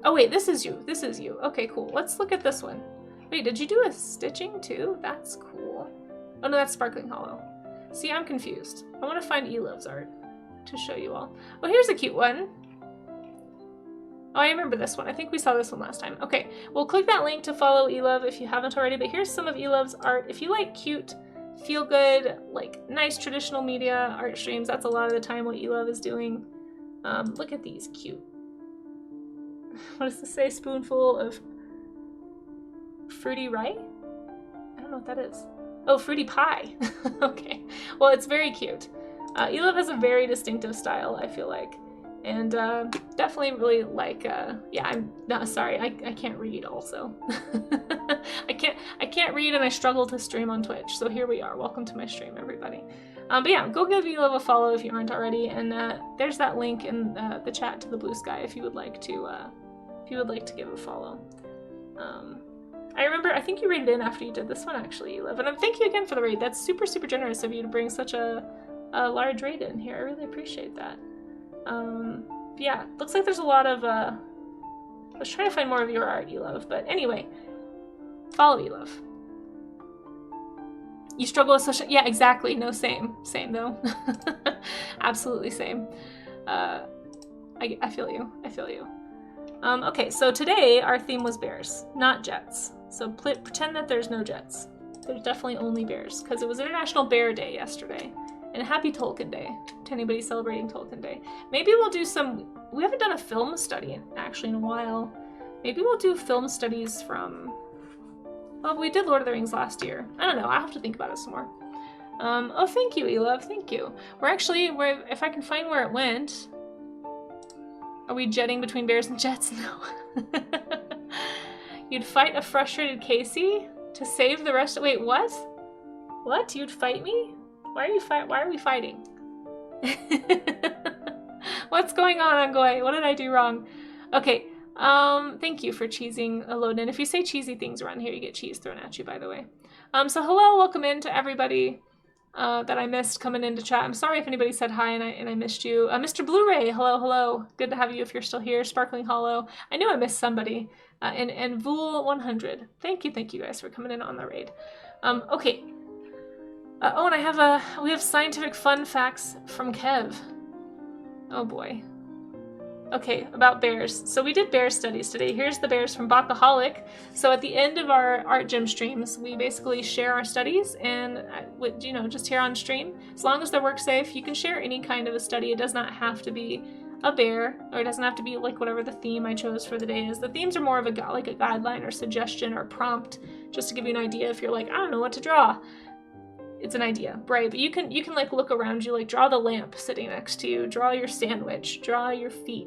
Oh wait, this is you. This is you. Okay, cool. Let's look at this one. Wait, did you do a stitching too? That's cool. Oh no, that's Sparkling Hollow. See, I'm confused. I want to find Elove's art to show you all. Oh, here's a cute one. Oh, I remember this one. I think we saw this one last time. Okay, well, click that link to follow Elove if you haven't already, but here's some of Elove's art. If you like cute, feel-good, like nice traditional media art streams, that's a lot of the time what Elove is doing. Look at these cute. What does this say? Spoonful of fruity rye? I don't know what that is. Oh, fruity pie. Okay. Well, it's very cute. Elove has a very distinctive style, I feel like. And definitely really like, yeah, I'm not sorry, I can't read also. I can't read and I struggle to stream on Twitch. So here we are. Welcome to my stream, everybody. But yeah, go give Elove a follow if you aren't already. And there's that link in the chat to the Blue Sky if you would like to give a follow. I remember, I think you rated in after you did this one actually, Elove. And thank you again for the raid. That's super, super generous of you to bring such a large raid in here. I really appreciate that. Yeah, looks like there's a lot of, I was trying to find more of your art, Elove, but anyway, follow Elove. You struggle with social, yeah, exactly, no, same though. Absolutely same. I feel you. Okay, so today our theme was bears, not jets. So pretend that there's no jets. There's definitely only bears, because it was International Bear Day yesterday. And happy Tolkien Day to anybody celebrating Tolkien Day. Maybe we'll do we haven't done a film study actually in a while. Maybe we'll do film studies from, well, we did Lord of the Rings last year. I don't know, I'll have to think about it some more. Oh, thank you, Elove, thank you. If I can find where it went. Are we jetting between bears and jets? No. You'd fight a frustrated Casey to save the rest of, wait, what? What? You'd fight me? Why are we fighting? What's going on, Angoy? What did I do wrong? Okay, thank you for cheesing a load in. If you say cheesy things around here, you get cheese thrown at you, by the way. So hello, welcome in to everybody that I missed coming into chat. I'm sorry if anybody said hi and I missed you. Mr. Blu-ray, hello. Good to have you if you're still here. Sparkling Hollow. I knew I missed somebody. And Vool 100. Thank you guys for coming in on the raid. Okay. Oh, and we have scientific fun facts from Kev. Oh boy. Okay, about bears. So we did bear studies today. Here's the bears from Bokaholic. So at the end of our art gym streams, we basically share our studies and, just here on stream. As long as they're work safe, you can share any kind of a study. It does not have to be a bear, or it doesn't have to be like whatever the theme I chose for the day is. The themes are more of a guideline or suggestion or prompt, just to give you an idea if you're like, I don't know what to draw. It's an idea, right? But you can like look around you, like draw the lamp sitting next to you, draw your sandwich, draw your feet,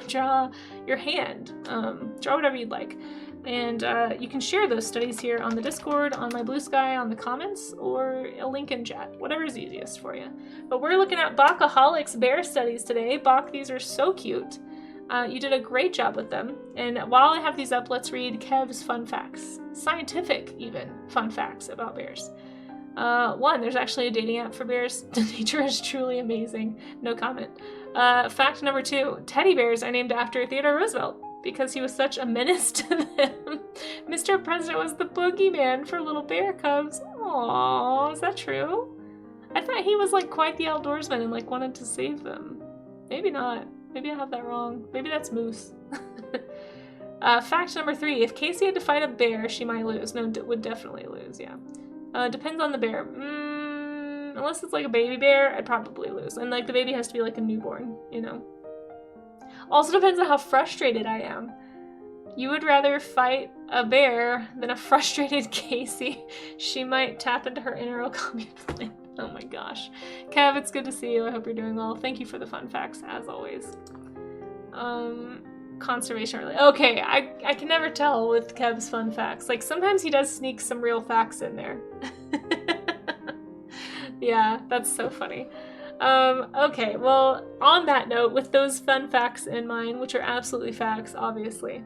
draw your hand, draw whatever you'd like. And you can share those studies here on the Discord, on my Blue Sky, on the comments, or a link in chat, whatever's easiest for you. But we're looking at Bokaholic's bear studies today. Bok, these are so cute. You did a great job with them. And while I have these up, let's read Kev's fun facts. Scientific, even, fun facts about bears. One, there's actually a dating app for bears. Nature is truly amazing. No comment. Fact number 2, teddy bears are named after Theodore Roosevelt because he was such a menace to them. Mr. President was the boogeyman for little bear cubs. Aww, is that true? I thought he was like quite the outdoorsman and like wanted to save them. Maybe not. Maybe I have that wrong. Maybe that's Moose. Fact number 3. If Casey had to fight a bear, she might lose. No, would definitely lose, yeah. Depends on the bear. Unless it's like a baby bear, I'd probably lose. And like the baby has to be like a newborn, you know. Also depends on how frustrated I am. You would rather fight a bear than a frustrated Casey. She might tap into her inner Okami plan. Oh my gosh. Kev, it's good to see you. I hope you're doing well. Thank you for the fun facts, as always. Conservation related. Okay, I can never tell with Kev's fun facts. Like, sometimes he does sneak some real facts in there. Yeah, that's so funny. Okay, well, on that note, with those fun facts in mind, which are absolutely facts, obviously,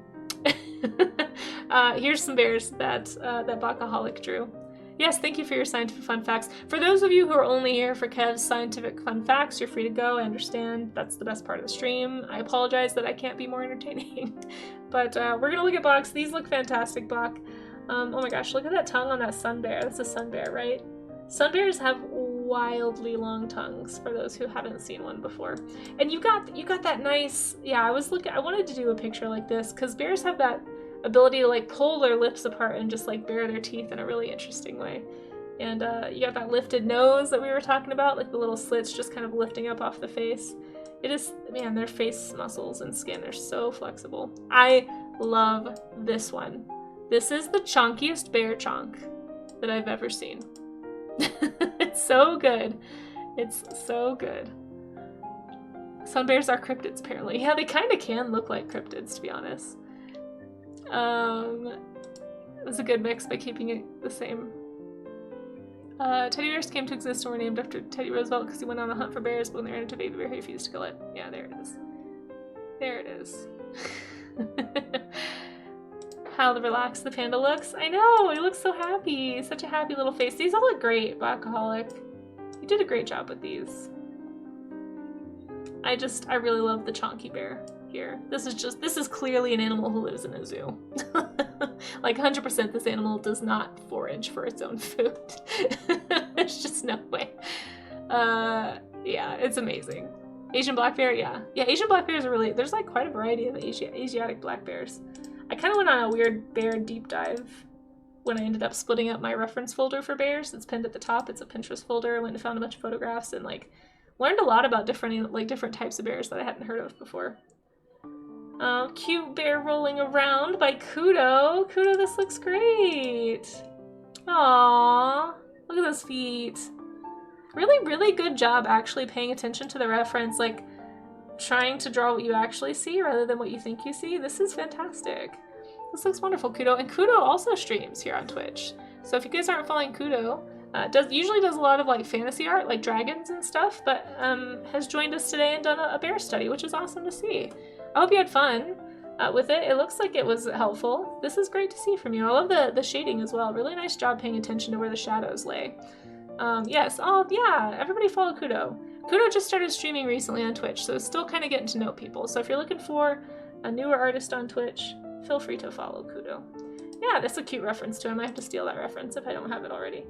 here's some bears that Bakaholic drew. Yes, thank you for your scientific fun facts. For those of you who are only here for Kev's scientific fun facts, you're free to go. I understand. That's the best part of the stream. I apologize that I can't be more entertaining. But we're going to look at Bach's. These look fantastic, Bach. Oh my gosh, look at that tongue on that sun bear. That's a sun bear, right? Sun bears have wildly long tongues, for those who haven't seen one before. And you got that nice, yeah, I wanted to do a picture like this, because bears have that ability to like pull their lips apart and just like bare their teeth in a really interesting way. And you got that lifted nose that we were talking about, like the little slits just kind of lifting up off the face. It is, man, their face muscles and skin are so flexible. I love this one. This is the chonkiest bear chonk that I've ever seen. It's so good. It's so good. Sun bears are cryptids, apparently. Yeah, they kind of can look like cryptids, to be honest. It was a good mix by keeping it the same. Teddy bears came to exist and were named after Teddy Roosevelt because he went on a hunt for bears, but when they ran into a baby bear, he refused to kill it. Yeah, there it is. There it is. How relaxed the panda looks. I know, he looks so happy. Such a happy little face. These all look great, Bakaholic. You did a great job with these. I really love the chonky bear here. This is clearly an animal who lives in a zoo. Like 100% this animal does not forage for its own food. There's just no way. Yeah, it's amazing. Asian black bear, yeah. Yeah, Asian black bears are really, there's like quite a variety of Asiatic black bears. I kind of went on a weird bear deep dive when I ended up splitting up my reference folder for bears. It's pinned at the top. It's a Pinterest folder. I went and found a bunch of photographs and like learned a lot about different types of bears that I hadn't heard of before. Cute bear rolling around by Kudo. Kudo, this looks great. Aww, look at those feet. Really, really good job actually paying attention to the reference, like trying to draw what you actually see rather than what you think you see. This is fantastic. This looks wonderful, Kudo. And Kudo also streams here on Twitch. So if you guys aren't following Kudo, usually does a lot of like fantasy art, like dragons and stuff, but has joined us today and done a bear study, which is awesome to see. I hope you had fun with it. It looks like it was helpful. This is great to see from you. I love the shading as well. Really nice job paying attention to where the shadows lay. Yes, oh yeah, everybody follow Kudo. Kudo just started streaming recently on Twitch, so it's still kind of getting to know people. So if you're looking for a newer artist on Twitch, feel free to follow Kudo. Yeah, that's a cute reference to him. I have to steal that reference if I don't have it already.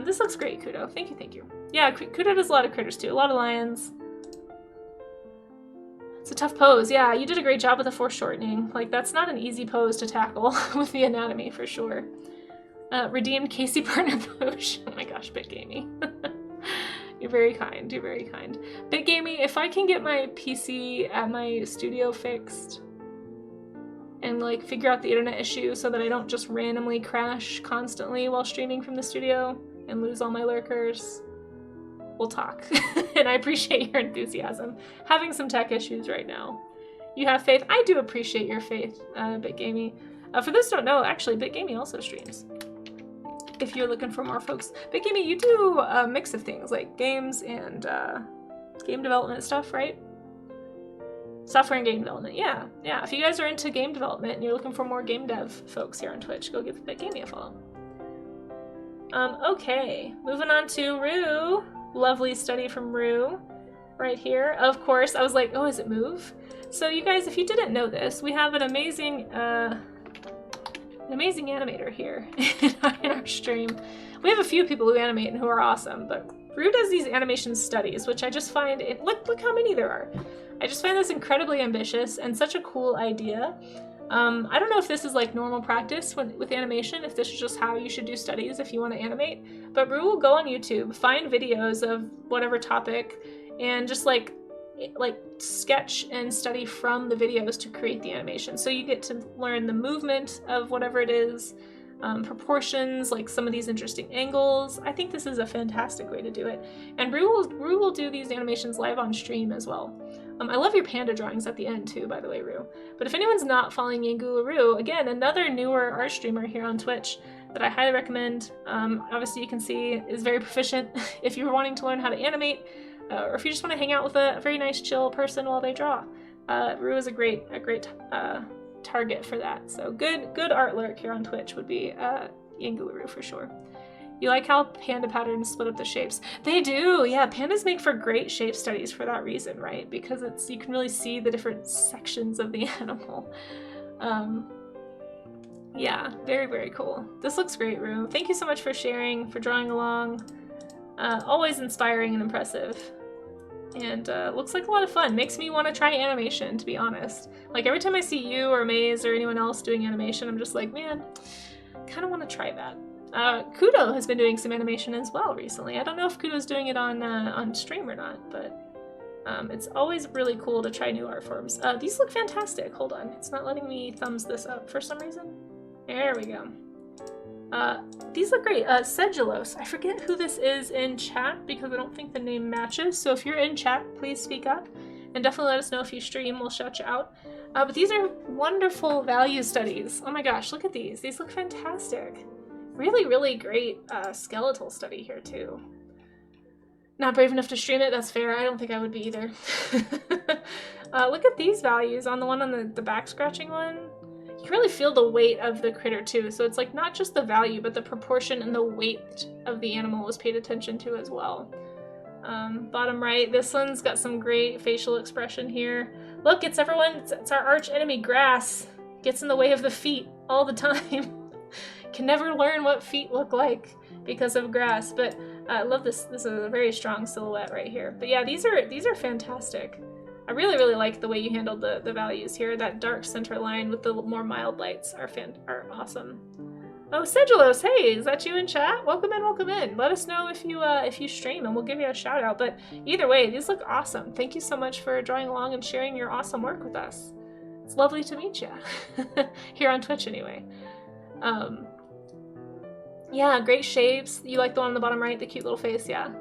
This looks great, Kudo. Thank you, thank you. Yeah, Kudo does a lot of critters too. A lot of lions. It's a tough pose. Yeah, you did a great job with the foreshortening. Like, that's not an easy pose to tackle with the anatomy, for sure. Redeemed Casey partner push. Oh my gosh, BitGamey. You're very kind. You're very kind. BitGamey, if I can get my PC at my studio fixed and like figure out the internet issue so that I don't just randomly crash constantly while streaming from the studio and lose all my lurkers, we'll talk. And I appreciate your enthusiasm. Having some tech issues right now. You have faith. I do appreciate your faith, BitGamey. For those who don't know, actually, BitGamey also streams. If you're looking for more folks. BitGamey, you do a mix of things, like games and game development stuff, right? Software and game development, yeah. Yeah, if you guys are into game development and you're looking for more game dev folks here on Twitch, go give BitGamey a follow. Okay, moving on to Rue. Lovely study from Rue right here. Of course, I was like, oh, is it Move? So you guys, if you didn't know this, we have an amazing animator here in our stream. We have a few people who animate and who are awesome, but Rue does these animation studies, which I just find, look how many there are. I just find this incredibly ambitious and such a cool idea. I don't know if this is like normal practice with animation, if this is just how you should do studies if you want to animate, but Rue will go on YouTube, find videos of whatever topic, and just like sketch and study from the videos to create the animation. So you get to learn the movement of whatever it is, proportions, like some of these interesting angles. I think this is a fantastic way to do it. And Rue will do these animations live on stream as well. I love your panda drawings at the end too, by the way, Rue. But if anyone's not following Yangula Rue, again, another newer art streamer here on Twitch that I highly recommend, obviously you can see is very proficient if you're wanting to learn how to animate, or if you just want to hang out with a very nice chill person while they draw. Rue is a great target for that. So good art lurk here on Twitch would be Yangula Rue for sure. You like how panda patterns split up the shapes? They do, yeah. Pandas make for great shape studies for that reason, right? Because you can really see the different sections of the animal. Yeah, very, very cool. This looks great, Rue. Thank you so much for sharing, for drawing along. Always inspiring and impressive. And looks like a lot of fun. Makes me want to try animation, to be honest. Like every time I see you or Maze or anyone else doing animation, I'm just like, man, kind of want to try that. Kudo has been doing some animation as well recently. I don't know if Kudo's doing it on stream or not, but it's always really cool to try new art forms. These look fantastic. Hold on, it's not letting me thumbs this up for some reason. There we go. These look great. Sedulos. I forget who this is in chat because I don't think the name matches. So if you're in chat, please speak up and definitely let us know if you stream. We'll shout you out. But these are wonderful value studies. Oh my gosh, look at these. These look fantastic. Really, really great skeletal study here too. Not brave enough to stream it, that's fair. I don't think I would be either. Look at these values on the one on the back scratching one. You can really feel the weight of the critter too. So it's like not just the value, but the proportion and the weight of the animal was paid attention to as well. Bottom right, this one's got some great facial expression here. Look, it's our arch enemy, grass. Gets in the way of the feet all the time. Can never learn what feet look like because of grass, but I love this. This is a very strong silhouette right here. But yeah, these are fantastic. I really, really like the way you handled the values here. That dark center line with the more mild lights are awesome. Oh, Sedulos, hey, is that you in chat? Welcome in, welcome in. Let us know if you stream and we'll give you a shout out. But either way, these look awesome. Thank you so much for drawing along and sharing your awesome work with us. It's lovely to meet you here on Twitch anyway. Yeah, great shapes. You like the one on the bottom right, the cute little face, yeah.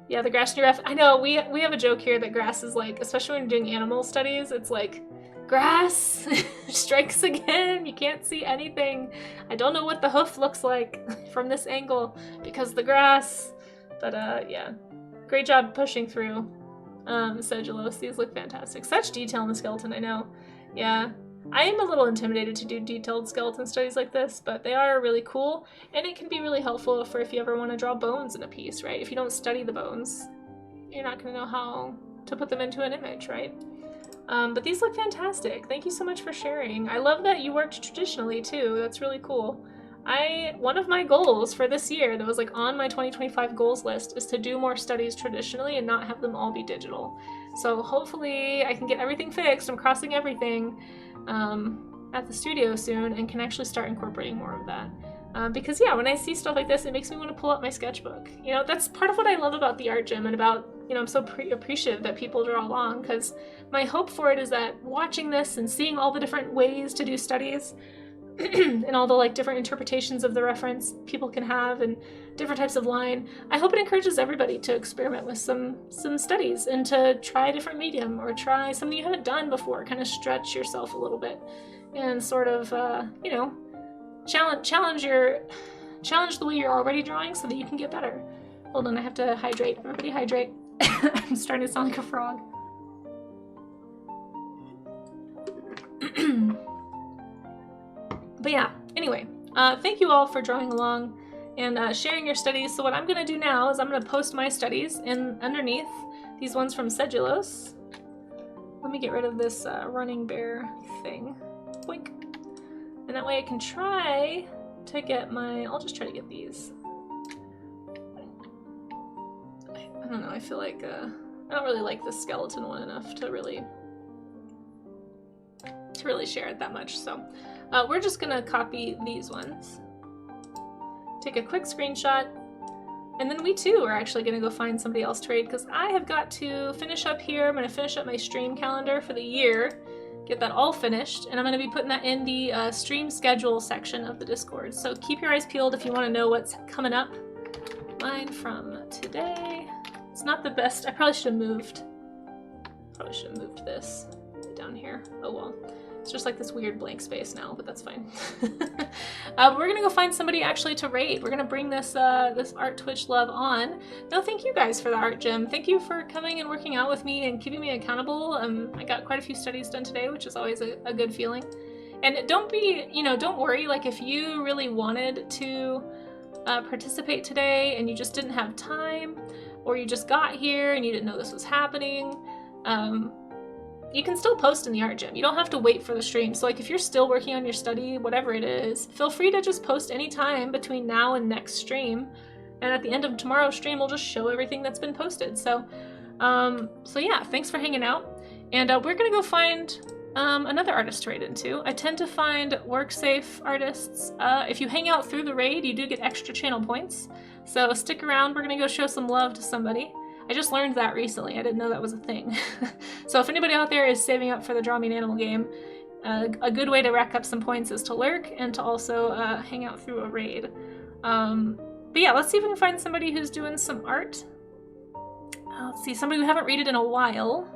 Yeah, the grass in your ref. I know, we have a joke here that grass is like, especially when you're doing animal studies, it's like, grass strikes again. You can't see anything. I don't know what the hoof looks like from this angle because the grass. But yeah, great job pushing through. Sedulos, these look fantastic. Such detail in the skeleton, I know. Yeah. I am a little intimidated to do detailed skeleton studies like this, but they are really cool, and it can be really helpful for if you ever want to draw bones in a piece, right? If you don't study the bones, you're not going to know how to put them into an image, right? But these look fantastic. Thank you so much for sharing. I love that you worked traditionally too. That's really cool. One of my goals for this year that was like on my 2025 goals list is to do more studies traditionally and not have them all be digital. So hopefully I can get everything fixed. I'm crossing everything. At the studio soon and can actually start incorporating more of that. Because yeah, when I see stuff like this, it makes me want to pull up my sketchbook. You know, that's part of what I love about the art gym and about, you know, I'm so appreciative that people draw along, because my hope for it is that watching this and seeing all the different ways to do studies and all the like different interpretations of the reference people can have and different types of line, I hope it encourages everybody to experiment with some studies and to try a different medium or try something you haven't done before, kind of stretch yourself a little bit and sort of, you know, challenge the way you're already drawing so that you can get better. Hold on, I have to hydrate. Everybody hydrate. I'm starting to sound like a frog. But yeah, anyway, thank you all for drawing along and sharing your studies. So what I'm going to do now is I'm going to post my studies in underneath these ones from Sedulos. Let me get rid of this running bear thing. Boink. And that way I can try to get my... I'll just try to get these. I don't know, I feel like I don't really like the skeleton one enough to really share it that much. So we're just gonna copy these ones. Take a quick screenshot. And then we too are actually going to go find somebody else to raid because I have got to finish up here. I'm going to finish up my stream calendar for the year, get that all finished, and I'm going to be putting that in the stream schedule section of the Discord. So keep your eyes peeled if you want to know what's coming up. Mine from today. It's not the best. I probably should have moved. This down here. Oh well. It's just like this weird blank space now, but that's fine. We're gonna go find somebody actually to raid. We're gonna bring this this Art Twitch love on. No, thank you guys for the art gym. Thank you for coming and working out with me and keeping me accountable. I got quite a few studies done today, which is always a good feeling. And don't be, don't worry. Like if you really wanted to participate today and you just didn't have time, or you just got here and you didn't know this was happening, you can still post in the art gym. You don't have to wait for the stream. So like if you're still working on your study, whatever it is, feel free to just post anytime between now and next stream. And at the end of tomorrow's stream, we'll just show everything that's been posted. So yeah, thanks for hanging out. And we're gonna go find another artist to raid into. I tend to find WorkSafe artists. If you hang out through the raid, you do get extra channel points. So stick around, we're gonna go show some love to somebody. I just learned that recently. I didn't know that was a thing. So if anybody out there is saving up for the Draw Me an Animal game, a good way to rack up some points is to lurk and to also hang out through a raid. But yeah, let's see if we can find somebody who's doing some art. Let's see, somebody we haven't raided in a while.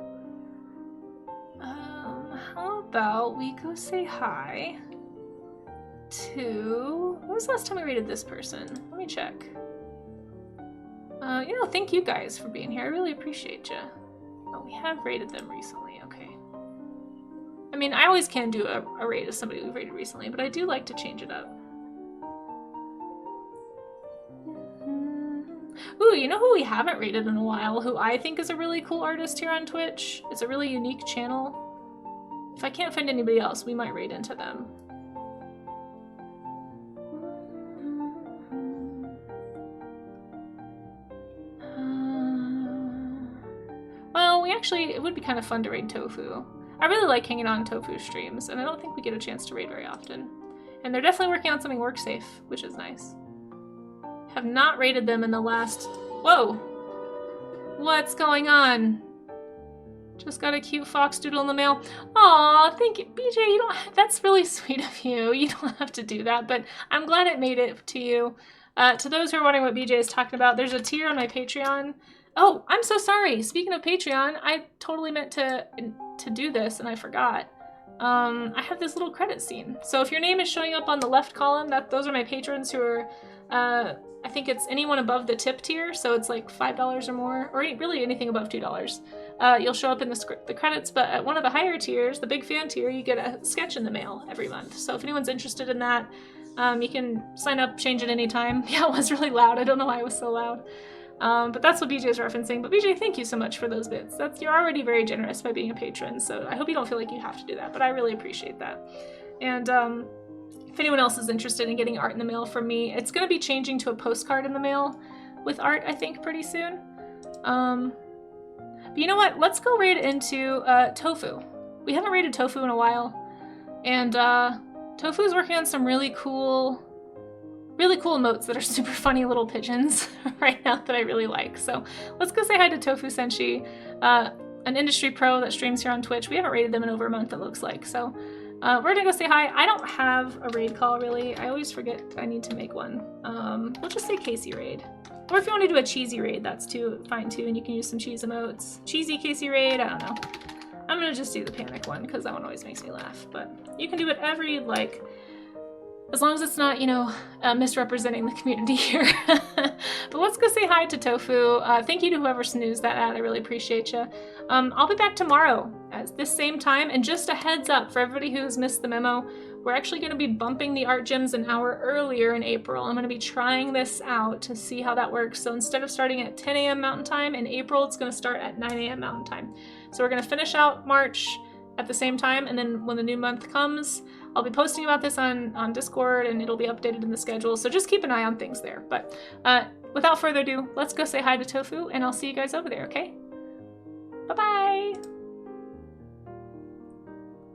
How about we go say hi to... When was the last time we raided this person? Let me check. Thank you guys for being here. I really appreciate you. Oh, we have raided them recently. Okay. I mean, I always can do a raid of somebody we've raided recently, but I do like to change it up. Ooh, you know who we haven't raided in a while, who I think is a really cool artist here on Twitch? It's a really unique channel. If I can't find anybody else, we might raid into them. Well, it would be kind of fun to raid Tofu. I really like hanging on Tofu streams, and I don't think we get a chance to raid very often. And they're definitely working on something WorkSafe, which is nice. Have not raided them in the last... Whoa! What's going on? Just got a cute fox doodle in the mail. Aw, thank you. BJ, you don't... That's really sweet of you. You don't have to do that, but I'm glad it made it to you. To those who are wondering what BJ is talking about, there's a tier on my Patreon. Oh, I'm so sorry. Speaking of Patreon, I totally meant to do this and I forgot. I have this little credit scene. So if your name is showing up on the left column, those are my patrons who are, I think it's anyone above the tip tier. So it's like $5 or more, or really anything above $2. You'll show up in the credits, but at one of the higher tiers, the big fan tier, you get a sketch in the mail every month. So if anyone's interested in that, you can sign up, change it anytime. Yeah, it was really loud. I don't know why it was so loud. But that's what BJ is referencing. But BJ, thank you so much for those bits. You're already very generous by being a patron, so I hope you don't feel like you have to do that, but I really appreciate that. And if anyone else is interested in getting art in the mail from me, it's going to be changing to a postcard in the mail with art, I think, pretty soon. But you know what? Let's go raid into Tofu. We haven't raided Tofu in a while, and Tofu is working on some really cool emotes that are super funny little pigeons right now that I really like. So let's go say hi to Tofu Senshi, an industry pro that streams here on Twitch. We haven't raided them in over a month, it looks like. So we're gonna go say hi. I don't have a raid call really. I always forget I need to make one. We'll just say Casey raid. Or if you want to do a cheesy raid, that's fine too, and you can use some cheese emotes. Cheesy Casey raid, I don't know. I'm gonna just do the panic one because that one always makes me laugh, but you can do whatever you'd like. As long as it's not, you know, misrepresenting the community here. But let's go say hi to Tofu. Thank you to whoever snoozed that ad. I really appreciate you. I'll be back tomorrow at this same time. And just a heads up for everybody who's missed the memo, we're actually going to be bumping the art gyms an hour earlier in April. I'm going to be trying this out to see how that works. So instead of starting at 10 a.m. Mountain Time in April, it's going to start at 9 a.m. Mountain Time. So we're going to finish out March at the same time, and then when the new month comes, I'll be posting about this on Discord, and it'll be updated in the schedule, so just keep an eye on things there. But without further ado, let's go say hi to Tofu, and I'll see you guys over there, okay? Bye-bye!